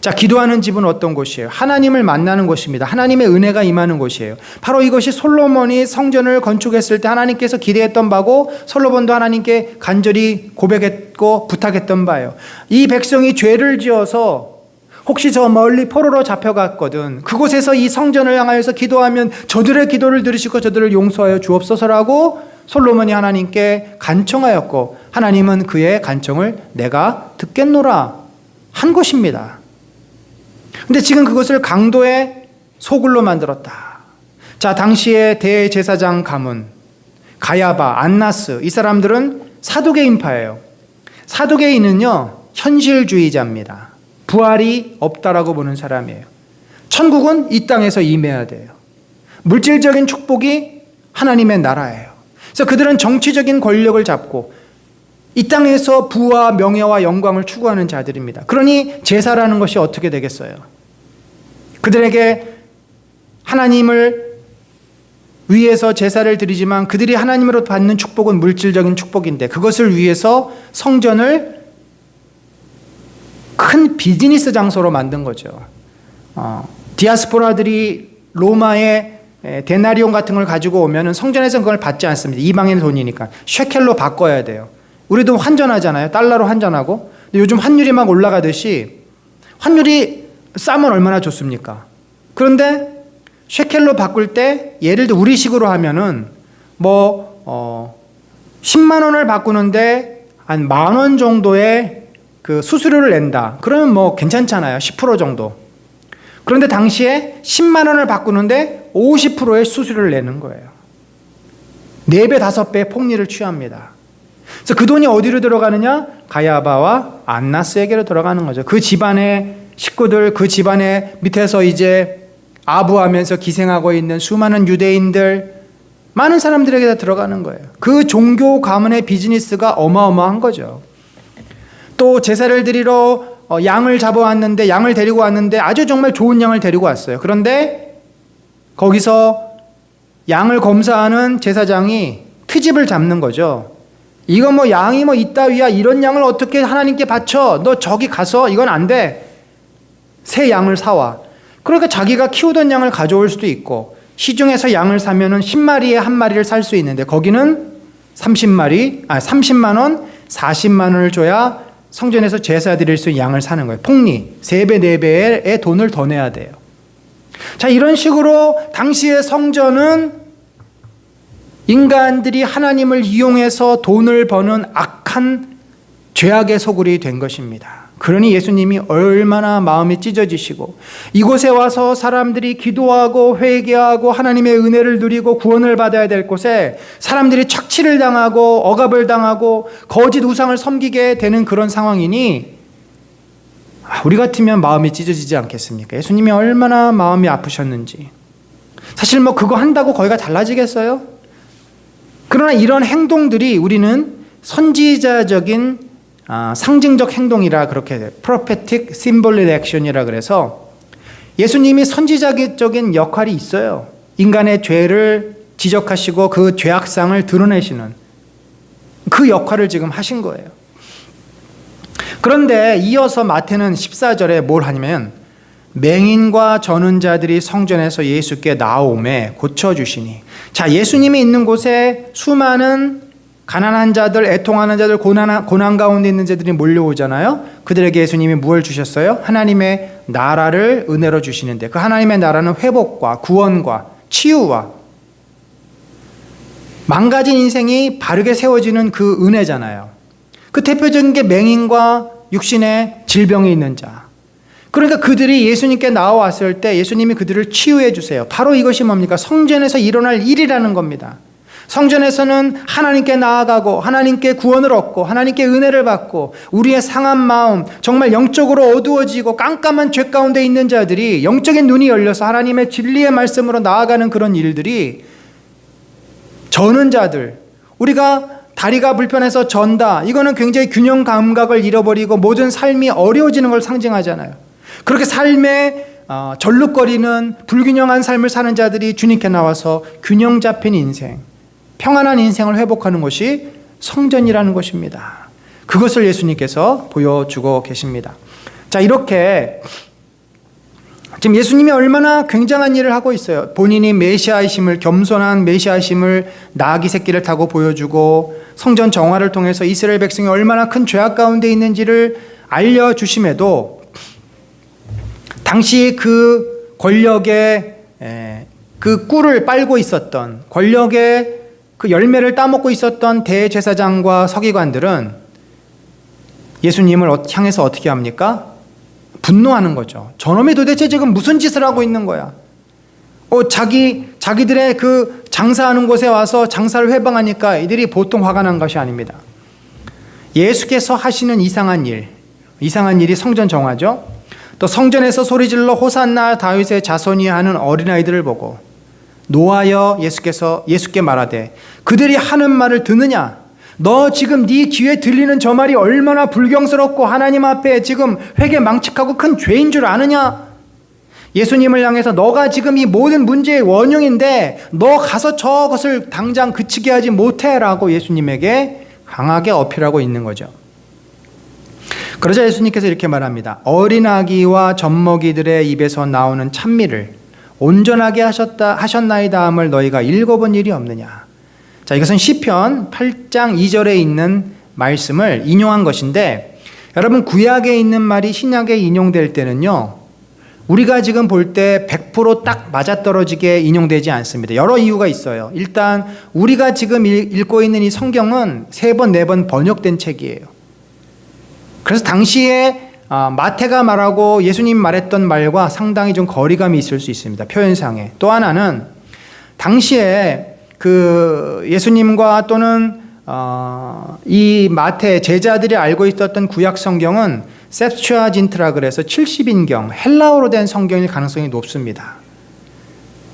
자, 기도하는 집은 어떤 곳이에요? 하나님을 만나는 곳입니다. 하나님의 은혜가 임하는 곳이에요. 바로 이것이 솔로몬이 성전을 건축했을 때 하나님께서 기대했던 바고, 솔로몬도 하나님께 간절히 고백했고 부탁했던 바예요. 이 백성이 죄를 지어서 혹시 저 멀리 포로로 잡혀갔거든, 그곳에서 이 성전을 향하여서 기도하면 저들의 기도를 들으시고 저들을 용서하여 주옵소서라고 솔로몬이 하나님께 간청하였고, 하나님은 그의 간청을 내가 듣겠노라 한 것입니다. 근데 지금 그것을 강도의 소굴로 만들었다. 자, 당시의 대제사장 가문, 가야바, 안나스, 이 사람들은 사두개인파예요. 사두개인은요, 현실주의자입니다. 부활이 없다라고 보는 사람이에요. 천국은 이 땅에서 임해야 돼요. 물질적인 축복이 하나님의 나라예요. 그래서 그들은 정치적인 권력을 잡고 이 땅에서 부와 명예와 영광을 추구하는 자들입니다. 그러니 제사라는 것이 어떻게 되겠어요? 그들에게 하나님을 위해서 제사를 드리지만 그들이 하나님으로 받는 축복은 물질적인 축복인데, 그것을 위해서 성전을 큰 비즈니스 장소로 만든 거죠. 디아스포라들이 로마의 데나리온 같은 걸 가지고 오면은 성전에서 그걸 받지 않습니다. 이방인의 돈이니까 셰켈로 바꿔야 돼요. 우리도 환전하잖아요. 달러로 환전하고. 근데 요즘 환율이 막 올라가듯이, 환율이 싸면 얼마나 좋습니까? 그런데 셰켈로 바꿀 때 예를 들어 우리식으로 하면은 10만 원을 바꾸는데 한 10,000원 정도의 그 수수료를 낸다. 그러면 뭐 괜찮잖아요. 10% 정도. 그런데 당시에 10만 원을 바꾸는데 50%의 수수료를 내는 거예요. 4배, 5배의 폭리를 취합니다. 그래서 그 돈이 어디로 들어가느냐? 가야바와 안나스에게로 들어가는 거죠. 그 집안의 식구들, 그 집안의 밑에서 이제 아부하면서 기생하고 있는 수많은 유대인들, 많은 사람들에게 다 들어가는 거예요. 그 종교 가문의 비즈니스가 어마어마한 거죠. 또 제사를 드리러 양을 잡아왔는데, 양을 데리고 왔는데 아주 정말 좋은 양을 데리고 왔어요. 그런데 거기서 양을 검사하는 제사장이 트집을 잡는 거죠. 이거 뭐 양이 뭐 이따위야, 이런 양을 어떻게 하나님께 바쳐? 너 저기 가서 이건 안 돼. 새 양을 사와. 그러니까 자기가 키우던 양을 가져올 수도 있고, 시중에서 양을 사면은 10마리에 한 마리를 살 수 있는데 거기는 30만 원, 40만 원을 줘야 성전에서 제사 드릴 수 있는 양을 사는 거예요. 폭리, 3배, 4배의 돈을 더 내야 돼요. 자, 이런 식으로 당시의 성전은 인간들이 하나님을 이용해서 돈을 버는 악한 죄악의 소굴이 된 것입니다. 그러니 예수님이 얼마나 마음이 찢어지시고 이곳에 와서 사람들이 기도하고 회개하고 하나님의 은혜를 누리고 구원을 받아야 될 곳에 사람들이 착취를 당하고 억압을 당하고 거짓 우상을 섬기게 되는 그런 상황이니 우리 같으면 마음이 찢어지지 않겠습니까? 예수님이 얼마나 마음이 아프셨는지. 사실 뭐 그거 한다고 거기가 달라지겠어요? 그러나 이런 행동들이 우리는 선지자적인 상징적 행동이라 그렇게 prophetic symbolic action이라 그래서 예수님이 선지자적인 역할이 있어요. 인간의 죄를 지적하시고 그 죄악상을 드러내시는 그 역할을 지금 하신 거예요. 그런데 이어서 마태는 14절에 뭘 하냐면 맹인과 저는 자들이 성전에서 예수께 나오매 고쳐주시니. 자, 예수님이 있는 곳에 수많은 가난한 자들, 애통하는 자들, 고난 가운데 있는 자들이 몰려오잖아요. 그들에게 예수님이 무엇을 주셨어요? 하나님의 나라를 은혜로 주시는데 그 하나님의 나라는 회복과 구원과 치유와 망가진 인생이 바르게 세워지는 그 은혜잖아요. 그 대표적인 게 맹인과 육신의 질병이 있는 자. 그러니까 그들이 예수님께 나와왔을 때 예수님이 그들을 치유해 주세요. 바로 이것이 뭡니까? 성전에서 일어날 일이라는 겁니다. 성전에서는 하나님께 나아가고 하나님께 구원을 얻고 하나님께 은혜를 받고 우리의 상한 마음, 정말 영적으로 어두워지고 깜깜한 죄 가운데 있는 자들이 영적인 눈이 열려서 하나님의 진리의 말씀으로 나아가는 그런 일들이 저는 자들, 우리가 다리가 불편해서 전다, 이거는 굉장히 균형 감각을 잃어버리고 모든 삶이 어려워지는 걸 상징하잖아요. 그렇게 삶에 절룩거리는 불균형한 삶을 사는 자들이 주님께 나와서 균형 잡힌 인생, 평안한 인생을 회복하는 것이 성전이라는 것입니다. 그것을 예수님께서 보여주고 계십니다. 자, 이렇게 지금 예수님이 얼마나 굉장한 일을 하고 있어요. 본인이 메시아이심을, 겸손한 메시아이심을 나귀 새끼를 타고 보여주고 성전 정화를 통해서 이스라엘 백성이 얼마나 큰 죄악 가운데 있는지를 알려주심에도 당시 그 권력의 그 꿀을 빨고 있었던, 권력의 그 열매를 따먹고 있었던 대제사장과 서기관들은 예수님을 향해서 어떻게 합니까? 분노하는 거죠. 저놈이 도대체 지금 무슨 짓을 하고 있는 거야? 자기들의 그 장사하는 곳에 와서 장사를 회방하니까 이들이 보통 화가 난 것이 아닙니다. 예수께서 하시는 이상한 일이 성전 정화죠. 또 성전에서 소리질러 호산나 다윗의 자손이 하는 어린아이들을 보고 노하여 예수께 말하되 그들이 하는 말을 듣느냐? 너 지금 네 귀에 들리는 저 말이 얼마나 불경스럽고 하나님 앞에 지금 회개망측하고 큰 죄인 줄 아느냐? 예수님을 향해서 너가 지금 이 모든 문제의 원흉인데 너 가서 저것을 당장 그치게 하지 못해라고 예수님에게 강하게 어필하고 있는 거죠. 그러자 예수님께서 이렇게 말합니다. 어린아기와 젖먹이들의 입에서 나오는 찬미를 온전하게 하셨나이다 함을 너희가 읽어본 일이 없느냐. 자, 이것은 시편 8장 2절에 있는 말씀을 인용한 것인데, 여러분 구약에 있는 말이 신약에 인용될 때는요, 우리가 지금 볼 때 100% 딱 맞아떨어지게 인용되지 않습니다. 여러 이유가 있어요. 일단 우리가 지금 읽고 있는 이 성경은 3번, 4번 번역된 책이에요. 그래서 당시에 마태가 말하고 예수님 말했던 말과 상당히 좀 거리감이 있을 수 있습니다. 표현상에. 또 하나는 당시에 그 예수님과 또는 이 마태 제자들이 알고 있었던 구약 성경은 셉튜아진트라 그래서 70인경 헬라어로 된 성경일 가능성이 높습니다.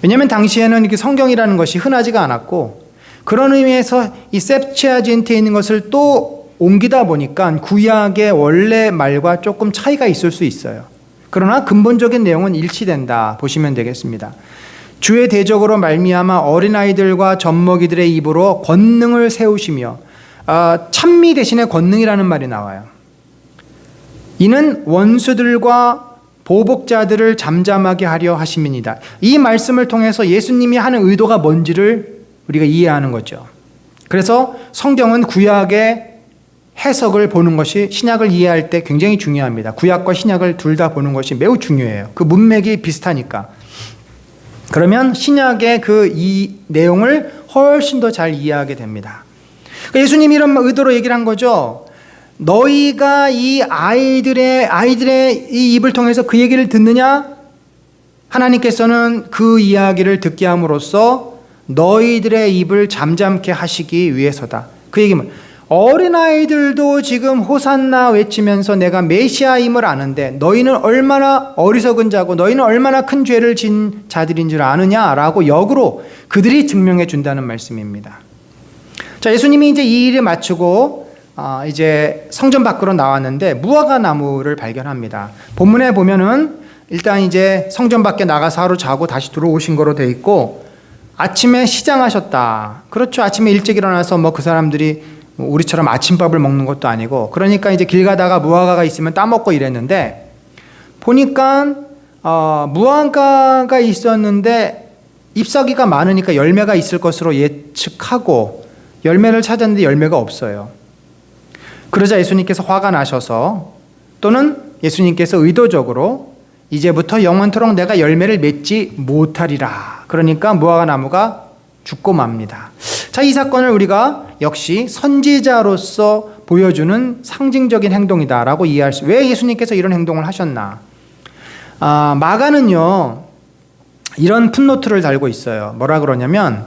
왜냐하면 당시에는 이렇게 성경이라는 것이 흔하지가 않았고, 그런 의미에서 이 셉튜아진트에 있는 것을 또 옮기다 보니까 구약의 원래 말과 조금 차이가 있을 수 있어요. 그러나 근본적인 내용은 일치된다 보시면 되겠습니다. 주의 대적으로 말미암아 어린아이들과 젖먹이들의 입으로 권능을 세우시며, 찬미 대신에 권능이라는 말이 나와요. 이는 원수들과 보복자들을 잠잠하게 하려 하심이니이다. 이 말씀을 통해서 예수님이 하는 의도가 뭔지를 우리가 이해하는 거죠. 그래서 성경은 구약의 해석을 보는 것이 신약을 이해할 때 굉장히 중요합니다. 구약과 신약을 둘 다 보는 것이 매우 중요해요. 그 문맥이 비슷하니까. 그러면 신약의 이 내용을 훨씬 더 잘 이해하게 됩니다. 그러니까 예수님이 이런 의도로 얘기를 한 거죠. 너희가 이 아이들의 이 입을 통해서 그 얘기를 듣느냐? 하나님께서는 그 이야기를 듣게 함으로써 너희들의 입을 잠잠케 하시기 위해서다. 그 얘기는 어린아이들도 지금 호산나 외치면서 내가 메시아임을 아는데 너희는 얼마나 어리석은 자고 너희는 얼마나 큰 죄를 진 자들인 줄 아느냐라고 역으로 그들이 증명해 준다는 말씀입니다. 자, 예수님이 이제 이 일을 마치고 이제 성전 밖으로 나왔는데 무화과 나무를 발견합니다. 본문에 보면은 일단 이제 성전 밖에 나가서 하루 자고 다시 들어오신 거로 돼 있고, 아침에 시장하셨다. 그렇죠. 아침에 일찍 일어나서 뭐 그 사람들이 우리처럼 아침밥을 먹는 것도 아니고, 그러니까 이제 길 가다가 무화과가 있으면 따먹고 이랬는데, 보니까 무화과가 있었는데 잎사귀가 많으니까 열매가 있을 것으로 예측하고 열매를 찾았는데 열매가 없어요. 그러자 예수님께서 화가 나셔서, 또는 예수님께서 의도적으로 이제부터 영원토록 내가 열매를 맺지 못하리라. 그러니까 무화과 나무가 죽고 맙니다. 자, 이 사건을 우리가 역시 선지자로서 보여주는 상징적인 행동이다라고 이해할 수. 왜 예수님께서 이런 행동을 하셨나? 마가는요 이런 풋노트를 달고 있어요. 뭐라 그러냐면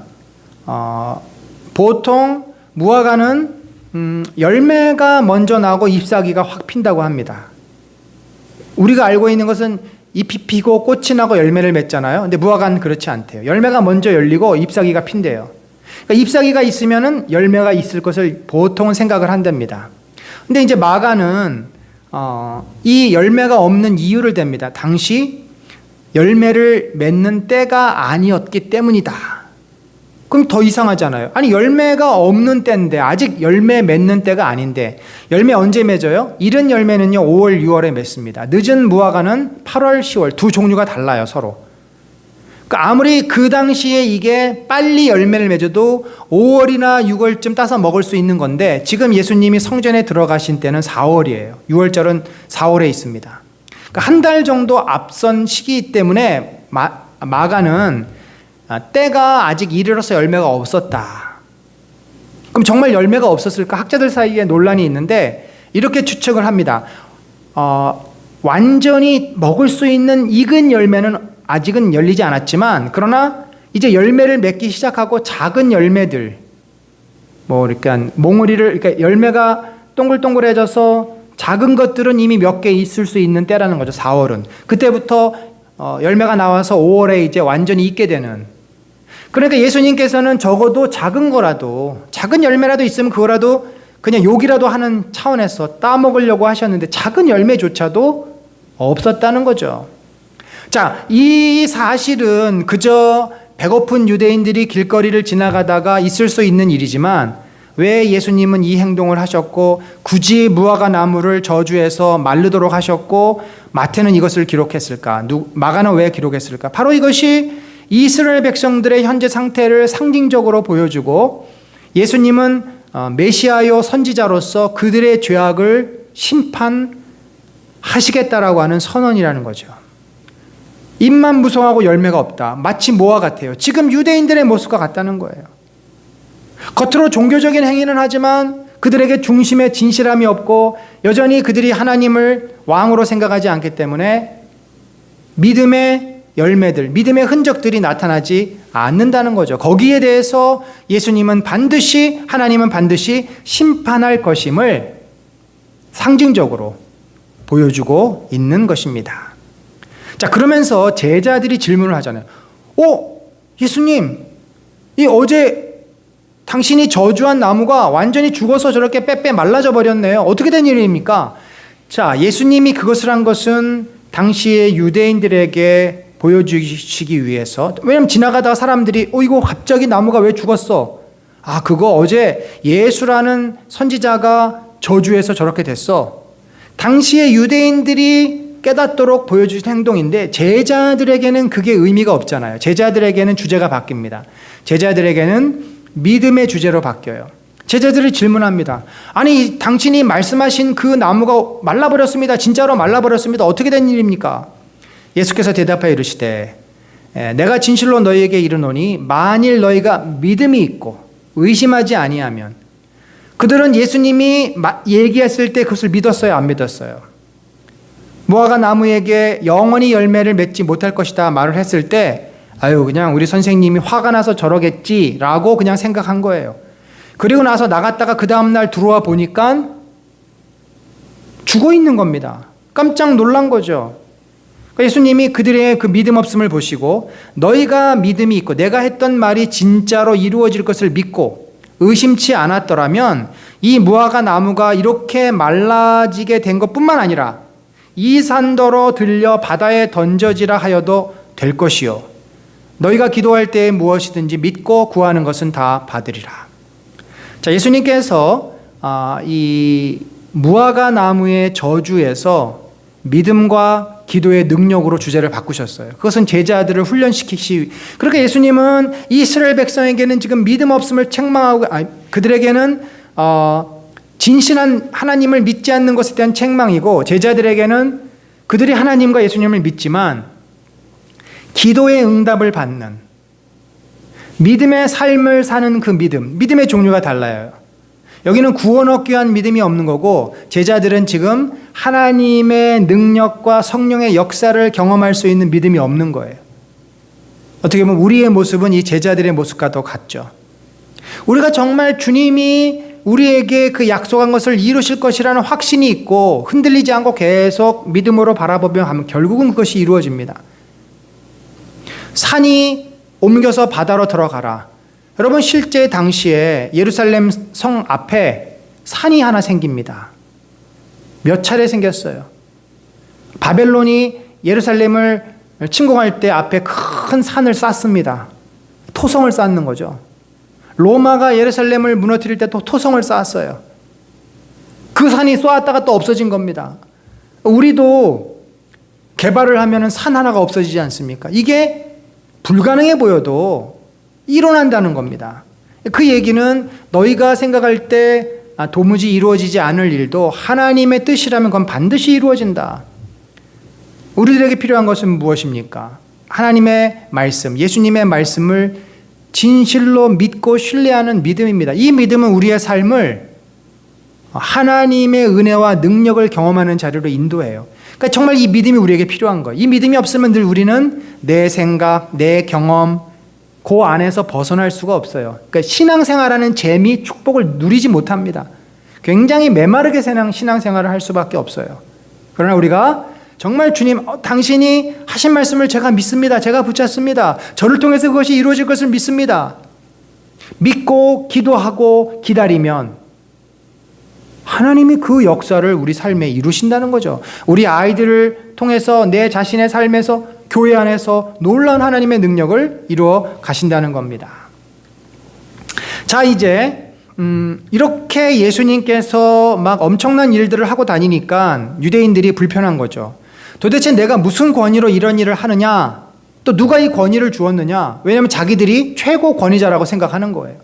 보통 무화과는 열매가 먼저 나고 잎사귀가 확 핀다고 합니다. 우리가 알고 있는 것은 잎이 피고 꽃이 나고 열매를 맺잖아요. 근데 무화과는 그렇지 않대요. 열매가 먼저 열리고 잎사귀가 핀대요. 그러니까 잎사귀가 있으면은 열매가 있을 것을 보통은 생각을 한답니다. 근데 이제 마가는 이 열매가 없는 이유를 댑니다. 당시 열매를 맺는 때가 아니었기 때문이다. 그럼 더 이상하잖아요. 아니, 열매가 없는 때인데, 아직 열매 맺는 때가 아닌데, 열매 언제 맺어요? 이른 열매는요 5월 6월에 맺습니다. 늦은 무화과는 8월 10월. 두 종류가 달라요 서로. 그러니까 아무리 그 당시에 이게 빨리 열매를 맺어도 5월이나 6월쯤 따서 먹을 수 있는 건데, 지금 예수님이 성전에 들어가신 때는 4월이에요 6월절은 4월에 있습니다. 그러니까 한 달 정도 앞선 시기 때문에 마가는 때가 아직 이르러서 열매가 없었다. 그럼 정말 열매가 없었을까? 학자들 사이에 논란이 있는데 이렇게 추측을 합니다. 완전히 먹을 수 있는 익은 열매는 아직은 열리지 않았지만, 그러나 이제 열매를 맺기 시작하고 작은 열매들, 그러니까 몽우리를, 그러니까 열매가 동글동글해져서 작은 것들은 이미 몇 개 있을 수 있는 때라는 거죠. 4월은. 그때부터 열매가 나와서 5월에 이제 완전히 익게 되는. 그러니까 예수님께서는 적어도 작은 거라도, 작은 열매라도 있으면 그거라도 그냥 욕이라도 하는 차원에서 따먹으려고 하셨는데 작은 열매조차도 없었다는 거죠. 자, 이 사실은 그저 배고픈 유대인들이 길거리를 지나가다가 있을 수 있는 일이지만, 왜 예수님은 이 행동을 하셨고 굳이 무화과 나무를 저주해서 마르도록 하셨고 마태는 이것을 기록했을까? 마가는 왜 기록했을까? 바로 이것이 이스라엘 백성들의 현재 상태를 상징적으로 보여주고, 예수님은 메시아요 선지자로서 그들의 죄악을 심판하시겠다라고 하는 선언이라는 거죠. 잎만 무성하고 열매가 없다. 마치 뭐와 같아요? 지금 유대인들의 모습과 같다는 거예요. 겉으로 종교적인 행위는 하지만 그들에게 중심에 진실함이 없고 여전히 그들이 하나님을 왕으로 생각하지 않기 때문에 믿음의 열매들, 믿음의 흔적들이 나타나지 않는다는 거죠. 거기에 대해서 하나님은 반드시 심판할 것임을 상징적으로 보여주고 있는 것입니다. 자, 그러면서 제자들이 질문을 하잖아요. 예수님, 이 어제 당신이 저주한 나무가 완전히 죽어서 저렇게 빼빼 말라져 버렸네요. 어떻게 된 일입니까? 자, 예수님이 그것을 한 것은 당시의 유대인들에게 보여주시기 위해서, 왜냐면 지나가다가 사람들이 이거 갑자기 나무가 왜 죽었어? 그거 어제 예수라는 선지자가 저주해서 저렇게 됐어. 당시의 유대인들이 깨닫도록 보여주신 행동인데 제자들에게는 그게 의미가 없잖아요. 제자들에게는 주제가 바뀝니다. 제자들에게는 믿음의 주제로 바뀌어요. 제자들이 질문합니다. 아니, 당신이 말씀하신 그 나무가 말라버렸습니다. 진짜로 말라버렸습니다. 어떻게 된 일입니까? 예수께서 대답하여 이르시되 내가 진실로 너희에게 이르노니 만일 너희가 믿음이 있고 의심하지 아니하면 그들은 예수님이 얘기했을 때 그것을 믿었어요, 안 믿었어요? 무화과 나무에게 영원히 열매를 맺지 못할 것이다 말을 했을 때 아유 그냥 우리 선생님이 화가 나서 저러겠지라고 그냥 생각한 거예요. 그리고 나서 나갔다가 그 다음날 들어와 보니까 죽어 있는 겁니다. 깜짝 놀란 거죠. 예수님이 그들의 그 믿음 없음을 보시고 너희가 믿음이 있고 내가 했던 말이 진짜로 이루어질 것을 믿고 의심치 않았더라면 이 무화과 나무가 이렇게 말라지게 된 것뿐만 아니라 이 산더러 들려 바다에 던져지라 하여도 될 것이요 너희가 기도할 때에 무엇이든지 믿고 구하는 것은 다 받으리라. 자, 예수님께서 이 무화과 나무의 저주에서 믿음과 기도의 능력으로 주제를 바꾸셨어요. 그것은 제자들을 훈련시키시. 그렇게 예수님은 이스라엘 백성에게는 지금 믿음 없음을 책망하고 그들에게는 진실한 하나님을 믿지 않는 것에 대한 책망이고 제자들에게는 그들이 하나님과 예수님을 믿지만 기도의 응답을 받는 믿음의 삶을 사는 그 믿음의 종류가 달라요. 여기는 구원 얻기 위한 믿음이 없는 거고 제자들은 지금 하나님의 능력과 성령의 역사를 경험할 수 있는 믿음이 없는 거예요. 어떻게 보면 우리의 모습은 이 제자들의 모습과 더 같죠. 우리가 정말 주님이 우리에게 그 약속한 것을 이루실 것이라는 확신이 있고 흔들리지 않고 계속 믿음으로 바라보며 하면 결국은 그것이 이루어집니다. 산이 옮겨서 바다로 들어가라. 여러분 실제 당시에 예루살렘 성 앞에 산이 하나 생깁니다. 몇 차례 생겼어요. 바벨론이 예루살렘을 침공할 때 앞에 큰 산을 쌓습니다. 토성을 쌓는 거죠. 로마가 예루살렘을 무너뜨릴 때 또 토성을 쌓았어요. 그 산이 쏘았다가 또 없어진 겁니다. 우리도 개발을 하면 산 하나가 없어지지 않습니까? 이게 불가능해 보여도 일어난다는 겁니다. 그 얘기는 너희가 생각할 때 도무지 이루어지지 않을 일도 하나님의 뜻이라면 그건 반드시 이루어진다. 우리들에게 필요한 것은 무엇입니까? 하나님의 말씀, 예수님의 말씀을 진실로 믿고 신뢰하는 믿음입니다. 이 믿음은 우리의 삶을 하나님의 은혜와 능력을 경험하는 자리로 인도해요. 그러니까 정말 이 믿음이 우리에게 필요한 거예요. 이 믿음이 없으면 늘 우리는 내 생각, 내 경험, 그 안에서 벗어날 수가 없어요. 그러니까 신앙생활하는 재미, 축복을 누리지 못합니다. 굉장히 메마르게 신앙생활을 할 수밖에 없어요. 그러나 우리가 정말 주님, 당신이 하신 말씀을 제가 믿습니다. 제가 붙잡습니다. 저를 통해서 그것이 이루어질 것을 믿습니다. 믿고 기도하고 기다리면 하나님이 그 역사를 우리 삶에 이루신다는 거죠. 우리 아이들을 통해서 내 자신의 삶에서 교회 안에서 놀라운 하나님의 능력을 이루어 가신다는 겁니다. 자, 이제 이렇게 예수님께서 막 엄청난 일들을 하고 다니니까 유대인들이 불편한 거죠. 도대체 내가 무슨 권위로 이런 일을 하느냐? 또 누가 이 권위를 주었느냐? 왜냐하면 자기들이 최고 권위자라고 생각하는 거예요.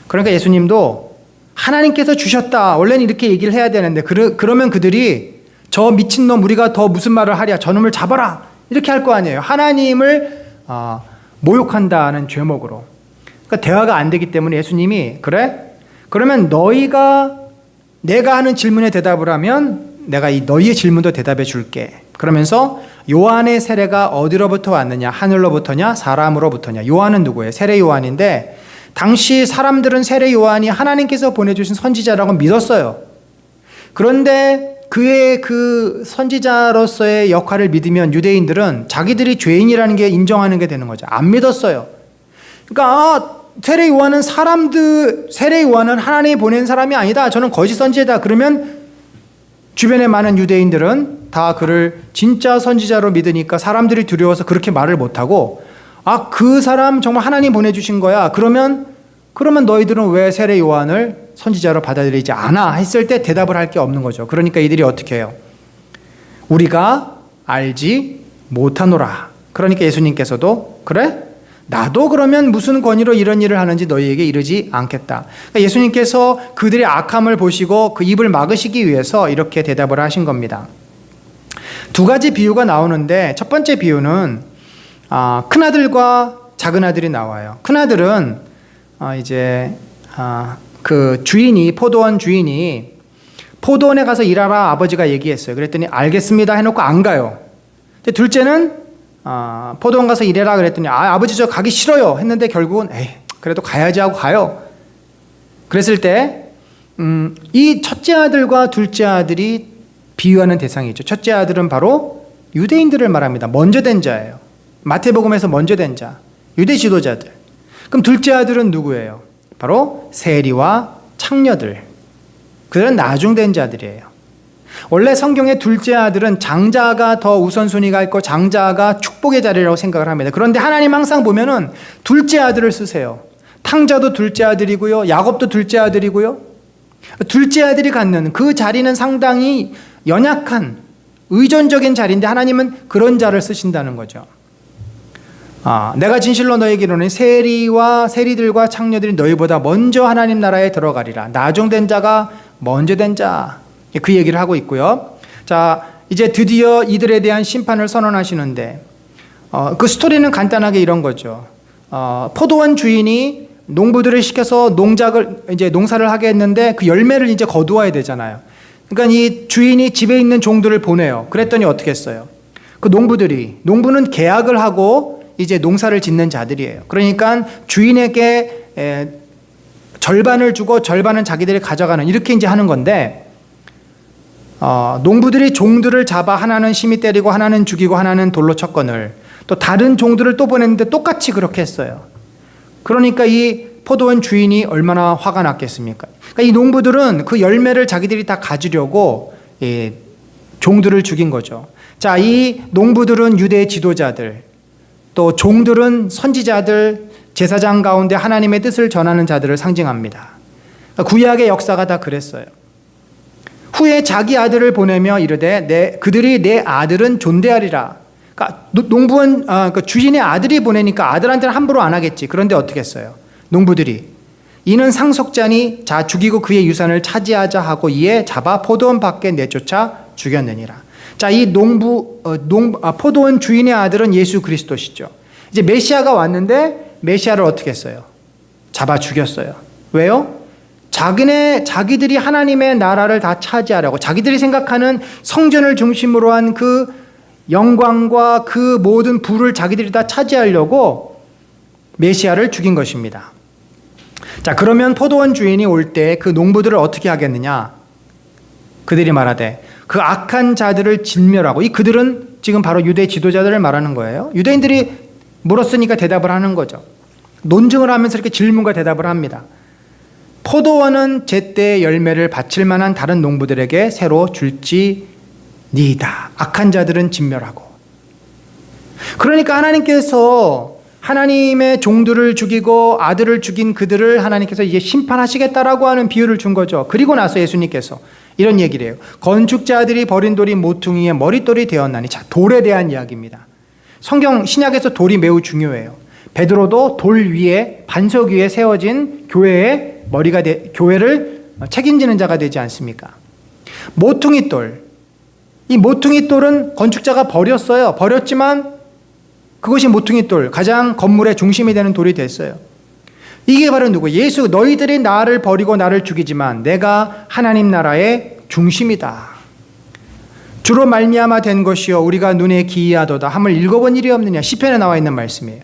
그러니까 예수님도 하나님께서 주셨다. 원래는 이렇게 얘기를 해야 되는데 그러면 그들이 저 미친놈 우리가 더 무슨 말을 하랴. 저놈을 잡아라. 이렇게 할 거 아니에요. 하나님을 모욕한다는 죄목으로. 그러니까 대화가 안 되기 때문에 예수님이 그래? 그러면 너희가 내가 하는 질문에 대답을 하면 내가 이 너희의 질문도 대답해 줄게. 그러면서 요한의 세례가 어디로부터 왔느냐? 하늘로부터냐? 사람으로부터냐? 요한은 누구예요? 세례 요한인데 당시 사람들은 세례 요한이 하나님께서 보내주신 선지자라고 믿었어요. 그런데 그의 그 선지자로서의 역할을 믿으면 유대인들은 자기들이 죄인이라는 게 인정하는 게 되는 거죠. 안 믿었어요. 그러니까 세례 요한은 하나님이 보낸 사람이 아니다. 저는 거짓 선지자다. 그러면 주변의 많은 유대인들은 다 그를 진짜 선지자로 믿으니까 사람들이 두려워서 그렇게 말을 못하고 그 사람 정말 하나님 보내주신 거야. 그러면 너희들은 왜 세례 요한을 선지자로 받아들이지 않아? 했을 때 대답을 할 게 없는 거죠. 그러니까 이들이 어떻게 해요? 우리가 알지 못하노라. 그러니까 예수님께서도 그래? 나도 그러면 무슨 권위로 이런 일을 하는지 너희에게 이르지 않겠다. 그러니까 예수님께서 그들의 악함을 보시고 그 입을 막으시기 위해서 이렇게 대답을 하신 겁니다. 두 가지 비유가 나오는데 첫 번째 비유는 큰아들과 작은아들이 나와요. 큰아들은 그 주인이, 포도원 주인이 포도원에 가서 일하라 아버지가 얘기했어요. 그랬더니 알겠습니다 해놓고 안 가요. 근데 둘째는 포도원 가서 일해라 그랬더니 아버지 저 가기 싫어요 했는데 결국은 에이 그래도 가야지 하고 가요. 그랬을 때 이 첫째 아들과 둘째 아들이 비유하는 대상이죠. 첫째 아들은 바로 유대인들을 말합니다. 먼저 된 자예요. 마태복음에서 먼저 된 자, 유대 지도자들. 그럼 둘째 아들은 누구예요? 바로 세리와 창녀들. 그들은 나중된 자들이에요. 원래 성경의 둘째 아들은 장자가 더 우선순위가 있고 장자가 축복의 자리라고 생각을 합니다. 그런데 하나님 항상 보면은 둘째 아들을 쓰세요. 탕자도 둘째 아들이고요. 야곱도 둘째 아들이고요. 둘째 아들이 갖는 그 자리는 상당히 연약한 의존적인 자리인데 하나님은 그런 자를 쓰신다는 거죠. 내가 진실로 너에게 이르노니 세리들과 창녀들이 너희보다 먼저 하나님 나라에 들어가리라. 나중된 자가 먼저 된 자. 그 얘기를 하고 있고요. 자, 이제 드디어 이들에 대한 심판을 선언하시는데 그 스토리는 간단하게 이런 거죠. 포도원 주인이 농부들을 시켜서 농사를 하게 했는데 그 열매를 이제 거두어야 되잖아요. 그러니까 이 주인이 집에 있는 종들을 보내요. 그랬더니 어떻게 했어요? 그 농부는 계약을 하고 이제 농사를 짓는 자들이에요. 그러니까 주인에게 절반을 주고 절반은 자기들이 가져가는 이렇게 이제 하는 건데 농부들이 종들을 잡아 하나는 심히 때리고 하나는 죽이고 하나는 돌로 쳤거늘 또 다른 종들을 또 보냈는데 똑같이 그렇게 했어요. 그러니까 이 포도원 주인이 얼마나 화가 났겠습니까? 그러니까 이 농부들은 그 열매를 자기들이 다 가지려고 종들을 죽인 거죠. 자, 이 농부들은 유대 지도자들, 또 종들은 선지자들, 제사장 가운데 하나님의 뜻을 전하는 자들을 상징합니다. 구약의 역사가 다 그랬어요. 후에 자기 아들을 보내며 이르되 그들이 내 아들은 존대하리라. 그러니까 농부원 그 주인의 아들이 보내니까 아들한테는 함부로 안 하겠지. 그런데 어떻게 했어요? 농부들이 이는 상속자니 자 죽이고 그의 유산을 차지하자 하고 이에 잡아 포도원 밖에 내쫓아 죽였느니라. 자, 이 포도원 주인의 아들은 예수 그리스도시죠. 이제 메시아가 왔는데 메시아를 어떻게 했어요? 잡아 죽였어요. 왜요? 자기들이 하나님의 나라를 다 차지하려고 자기들이 생각하는 성전을 중심으로 한 그 영광과 그 모든 부를 자기들이 다 차지하려고 메시아를 죽인 것입니다. 자, 그러면 포도원 주인이 올 때 그 농부들을 어떻게 하겠느냐? 그들이 말하되 그 악한 자들을 진멸하고 이 그들은 지금 바로 유대 지도자들을 말하는 거예요. 유대인들이 물었으니까 대답을 하는 거죠. 논증을 하면서 이렇게 질문과 대답을 합니다. 포도원은 제때의 열매를 바칠 만한 다른 농부들에게 새로 줄지니이다. 악한 자들은 진멸하고. 그러니까 하나님께서 하나님의 종들을 죽이고 아들을 죽인 그들을 하나님께서 이제 심판하시겠다라고 하는 비유를 준 거죠. 그리고 나서 예수님께서 이런 얘기를 해요. 건축자들이 버린 돌이 모퉁이의 머릿돌이 되었나니. 자, 돌에 대한 이야기입니다. 성경 신약에서 돌이 매우 중요해요. 베드로도 돌 위에 반석 위에 세워진 교회의 교회를 책임지는 자가 되지 않습니까? 모퉁이돌. 이 모퉁이돌은 건축자가 버렸어요. 버렸지만 그것이 모퉁이돌, 가장 건물의 중심이 되는 돌이 됐어요. 이게 바로 누구? 예수. 너희들이 나를 버리고 나를 죽이지만 내가 하나님 나라의 중심이다. 주로 말미암아 된 것이요 우리가 눈에 기이하도다 함을 읽어본 일이 없느냐. 시편에 나와 있는 말씀이에요.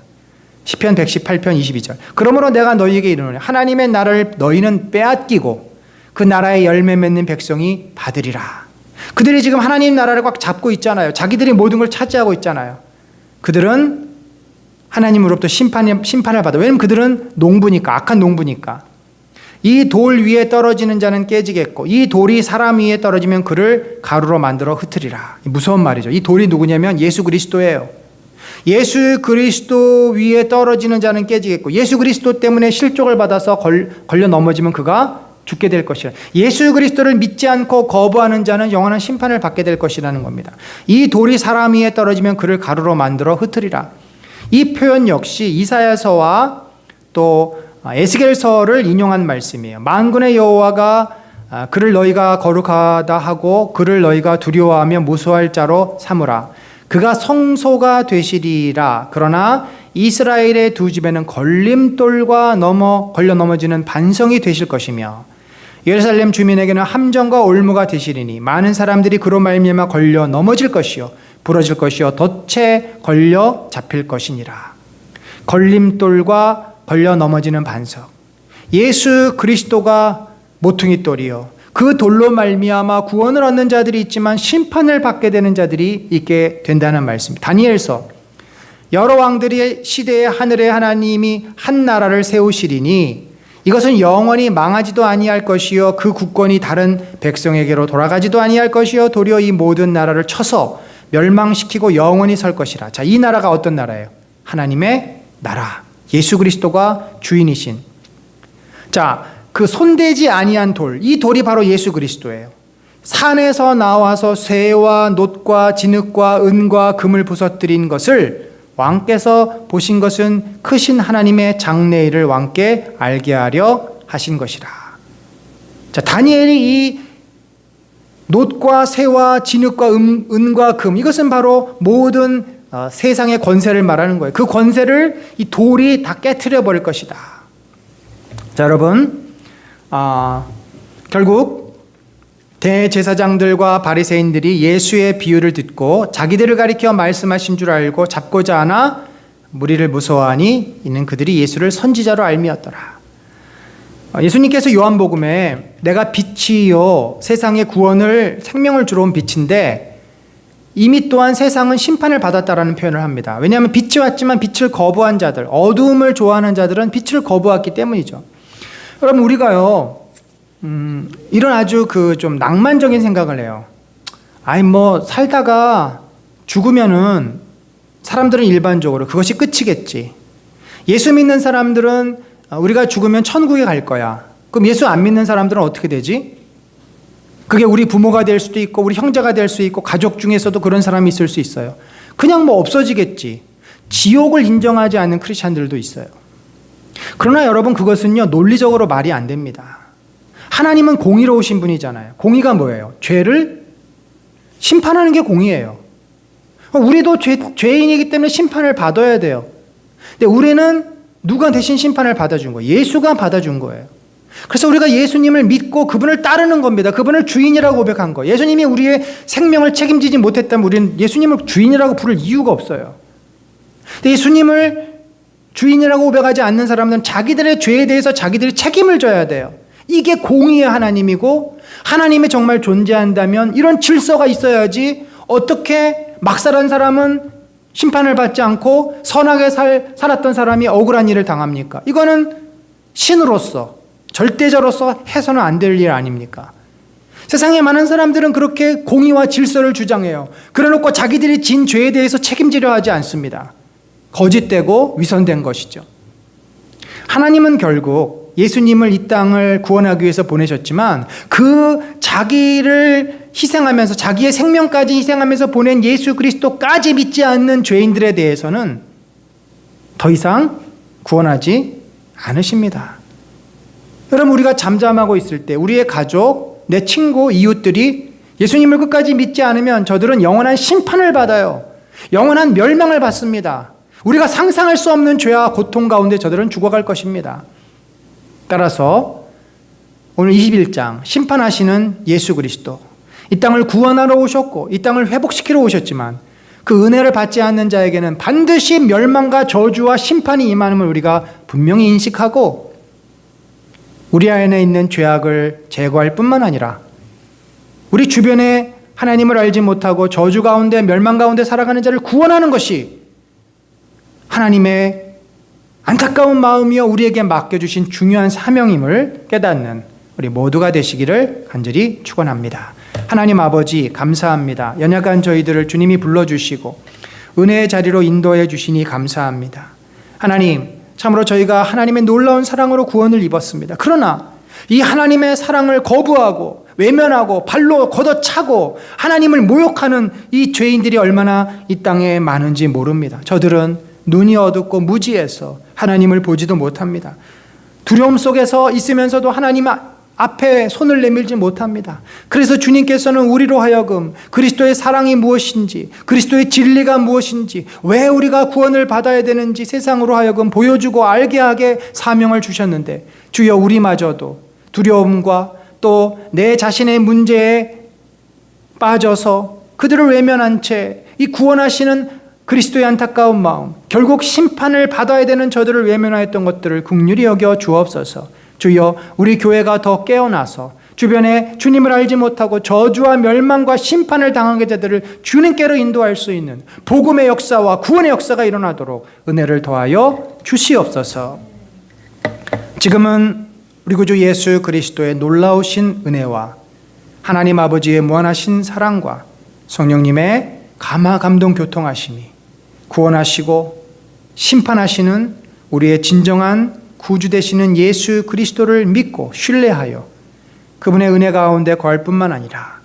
시편 118편 22절. 그러므로 내가 너희에게 이르노니 하나님의 나라를 너희는 빼앗기고 그 나라의 열매 맺는 백성이 받으리라. 그들이 지금 하나님 나라를 꽉 잡고 있잖아요. 자기들이 모든 걸 차지하고 있잖아요. 그들은 하나님으로부터 심판을 받아. 왜냐하면 그들은 농부니까, 악한 농부니까. 이 돌 위에 떨어지는 자는 깨지겠고 이 돌이 사람 위에 떨어지면 그를 가루로 만들어 흩으리라. 무서운 말이죠. 이 돌이 누구냐면 예수 그리스도예요. 예수 그리스도 위에 떨어지는 자는 깨지겠고 예수 그리스도 때문에 실족을 받아서 걸려 넘어지면 그가 죽게 될 것이라. 예수 그리스도를 믿지 않고 거부하는 자는 영원한 심판을 받게 될 것이라는 겁니다. 이 돌이 사람 위에 떨어지면 그를 가루로 만들어 흩으리라. 이 표현 역시 이사야서와 또 에스겔서를 인용한 말씀이에요. 만군의 여호와가 그를 너희가 거룩하다 하고 그를 너희가 두려워하며 무수할 자로 삼으라. 그가 성소가 되시리라. 그러나 이스라엘의 두 집에는 걸림돌과 걸려 넘어지는 반성이 되실 것이며 예루살렘 주민에게는 함정과 올무가 되시리니 많은 사람들이 그로 말미암아 걸려 넘어질 것이요 부러질 것이요 덫에 걸려 잡힐 것이니라. 걸림돌과 걸려 넘어지는 반석. 예수 그리스도가 모퉁이돌이요 그 돌로 말미암아 구원을 얻는 자들이 있지만 심판을 받게 되는 자들이 있게 된다는 말씀입니다. 다니엘서 여러 왕들의 시대에 하늘의 하나님이 한 나라를 세우시리니 이것은 영원히 망하지도 아니할 것이요 그 국권이 다른 백성에게로 돌아가지도 아니할 것이요 도리어 이 모든 나라를 쳐서 멸망시키고 영원히 설 것이라. 자, 이 나라가 어떤 나라예요? 하나님의 나라. 예수 그리스도가 주인이신. 자, 그 손대지 아니한 돌, 이 돌이 바로 예수 그리스도예요. 산에서 나와서 쇠와 놋과 진흙과 은과 금을 부서뜨린 것을 왕께서 보신 것은 크신 하나님의 장래일을 왕께 알게 하려 하신 것이라. 자, 다니엘이 이 놋과 쇠와 진흙과 은과 금, 이것은 바로 모든 세상의 권세를 말하는 거예요. 그 권세를 이 돌이 다 깨트려 버릴 것이다. 자, 여러분, 결국 대제사장들과 바리새인들이 예수의 비유를 듣고 자기들을 가리켜 말씀하신 줄 알고 잡고자 하나 무리를 무서워하니 이는 그들이 예수를 선지자로 알미었더라. 예수님께서 요한복음에 내가 빛이요 세상의 구원을 생명을 주러 온 빛인데 이미 또한 세상은 심판을 받았다라는 표현을 합니다. 왜냐하면 빛이 왔지만 빛을 거부한 자들, 어두움을 좋아하는 자들은 빛을 거부했기 때문이죠. 여러분, 우리가요 이런 아주 좀 낭만적인 생각을 해요. 살다가 죽으면은 사람들은 일반적으로 그것이 끝이겠지. 예수 믿는 사람들은 우리가 죽으면 천국에 갈 거야. 그럼 예수 안 믿는 사람들은 어떻게 되지? 그게 우리 부모가 될 수도 있고 우리 형제가 될 수 있고 가족 중에서도 그런 사람이 있을 수 있어요. 그냥 없어지겠지. 지옥을 인정하지 않는 크리스찬들도 있어요. 그러나 여러분, 그것은요 논리적으로 말이 안 됩니다. 하나님은 공의로우신 분이잖아요. 공의가 뭐예요? 죄를 심판하는 게 공의예요. 우리도 죄인이기 때문에 심판을 받아야 돼요. 근데 우리는 누가 대신 심판을 받아준 거예요? 예수가 받아준 거예요. 그래서 우리가 예수님을 믿고 그분을 따르는 겁니다. 그분을 주인이라고 고백한 거예요. 예수님이 우리의 생명을 책임지지 못했다면 우리는 예수님을 주인이라고 부를 이유가 없어요. 근데 예수님을 주인이라고 고백하지 않는 사람들은 자기들의 죄에 대해서 자기들이 책임을 져야 돼요. 이게 공의의 하나님이고, 하나님이 정말 존재한다면 이런 질서가 있어야지 어떻게 막 살은 사람은 심판을 받지 않고 선하게 살았던 사람이 억울한 일을 당합니까? 이거는 신으로서, 절대자로서 해서는 안 될 일 아닙니까? 세상에 많은 사람들은 그렇게 공의와 질서를 주장해요. 그래놓고 자기들이 진 죄에 대해서 책임지려 하지 않습니다. 거짓되고 위선된 것이죠. 하나님은 결국 예수님을 이 땅을 구원하기 위해서 보내셨지만 그 자기를 희생하면서 자기의 생명까지 희생하면서 보낸 예수 그리스도까지 믿지 않는 죄인들에 대해서는 더 이상 구원하지 않으십니다. 여러분, 우리가 잠잠하고 있을 때 우리의 가족, 내 친구, 이웃들이 예수님을 끝까지 믿지 않으면 저들은 영원한 심판을 받아요. 영원한 멸망을 받습니다. 우리가 상상할 수 없는 죄와 고통 가운데 저들은 죽어갈 것입니다. 따라서 오늘 21장 심판하시는 예수 그리스도, 이 땅을 구원하러 오셨고 이 땅을 회복시키러 오셨지만 그 은혜를 받지 않는 자에게는 반드시 멸망과 저주와 심판이 임함을 우리가 분명히 인식하고 우리 안에 있는 죄악을 제거할 뿐만 아니라 우리 주변에 하나님을 알지 못하고 저주 가운데 멸망 가운데 살아가는 자를 구원하는 것이 하나님의 안타까운 마음이여 우리에게 맡겨주신 중요한 사명임을 깨닫는 우리 모두가 되시기를 간절히 축원합니다. 하나님 아버지, 감사합니다. 연약한 저희들을 주님이 불러주시고 은혜의 자리로 인도해 주시니 감사합니다. 하나님, 참으로 저희가 하나님의 놀라운 사랑으로 구원을 입었습니다. 그러나 이 하나님의 사랑을 거부하고 외면하고 발로 걷어차고 하나님을 모욕하는 이 죄인들이 얼마나 이 땅에 많은지 모릅니다. 저들은 눈이 어둡고 무지해서 하나님을 보지도 못합니다. 두려움 속에서 있으면서도 하나님 앞에 손을 내밀지 못합니다. 그래서 주님께서는 우리로 하여금 그리스도의 사랑이 무엇인지, 그리스도의 진리가 무엇인지, 왜 우리가 구원을 받아야 되는지 세상으로 하여금 보여주고 알게 하게 사명을 주셨는데, 주여 우리마저도 두려움과 또 내 자신의 문제에 빠져서 그들을 외면한 채 이 구원하시는 그리스도의 안타까운 마음, 결국 심판을 받아야 되는 저들을 외면하였던 것들을 긍휼히 여겨 주옵소서. 주여, 우리 교회가 더 깨어나서 주변에 주님을 알지 못하고 저주와 멸망과 심판을 당한 자들을 주님께로 인도할 수 있는 복음의 역사와 구원의 역사가 일어나도록 은혜를 더하여 주시옵소서. 지금은 우리 구주 예수 그리스도의 놀라우신 은혜와 하나님 아버지의 무한하신 사랑과 성령님의 감화 감동 교통하심이 구원하시고 심판하시는 우리의 진정한 구주 되시는 예수 그리스도를 믿고 신뢰하여 그분의 은혜 가운데 거할 뿐만 아니라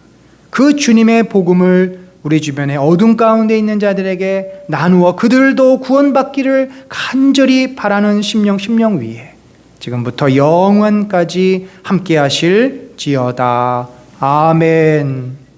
그 주님의 복음을 우리 주변에 어둠 가운데 있는 자들에게 나누어 그들도 구원받기를 간절히 바라는 심령 위에 지금부터 영원까지 함께 하실지어다. 아멘.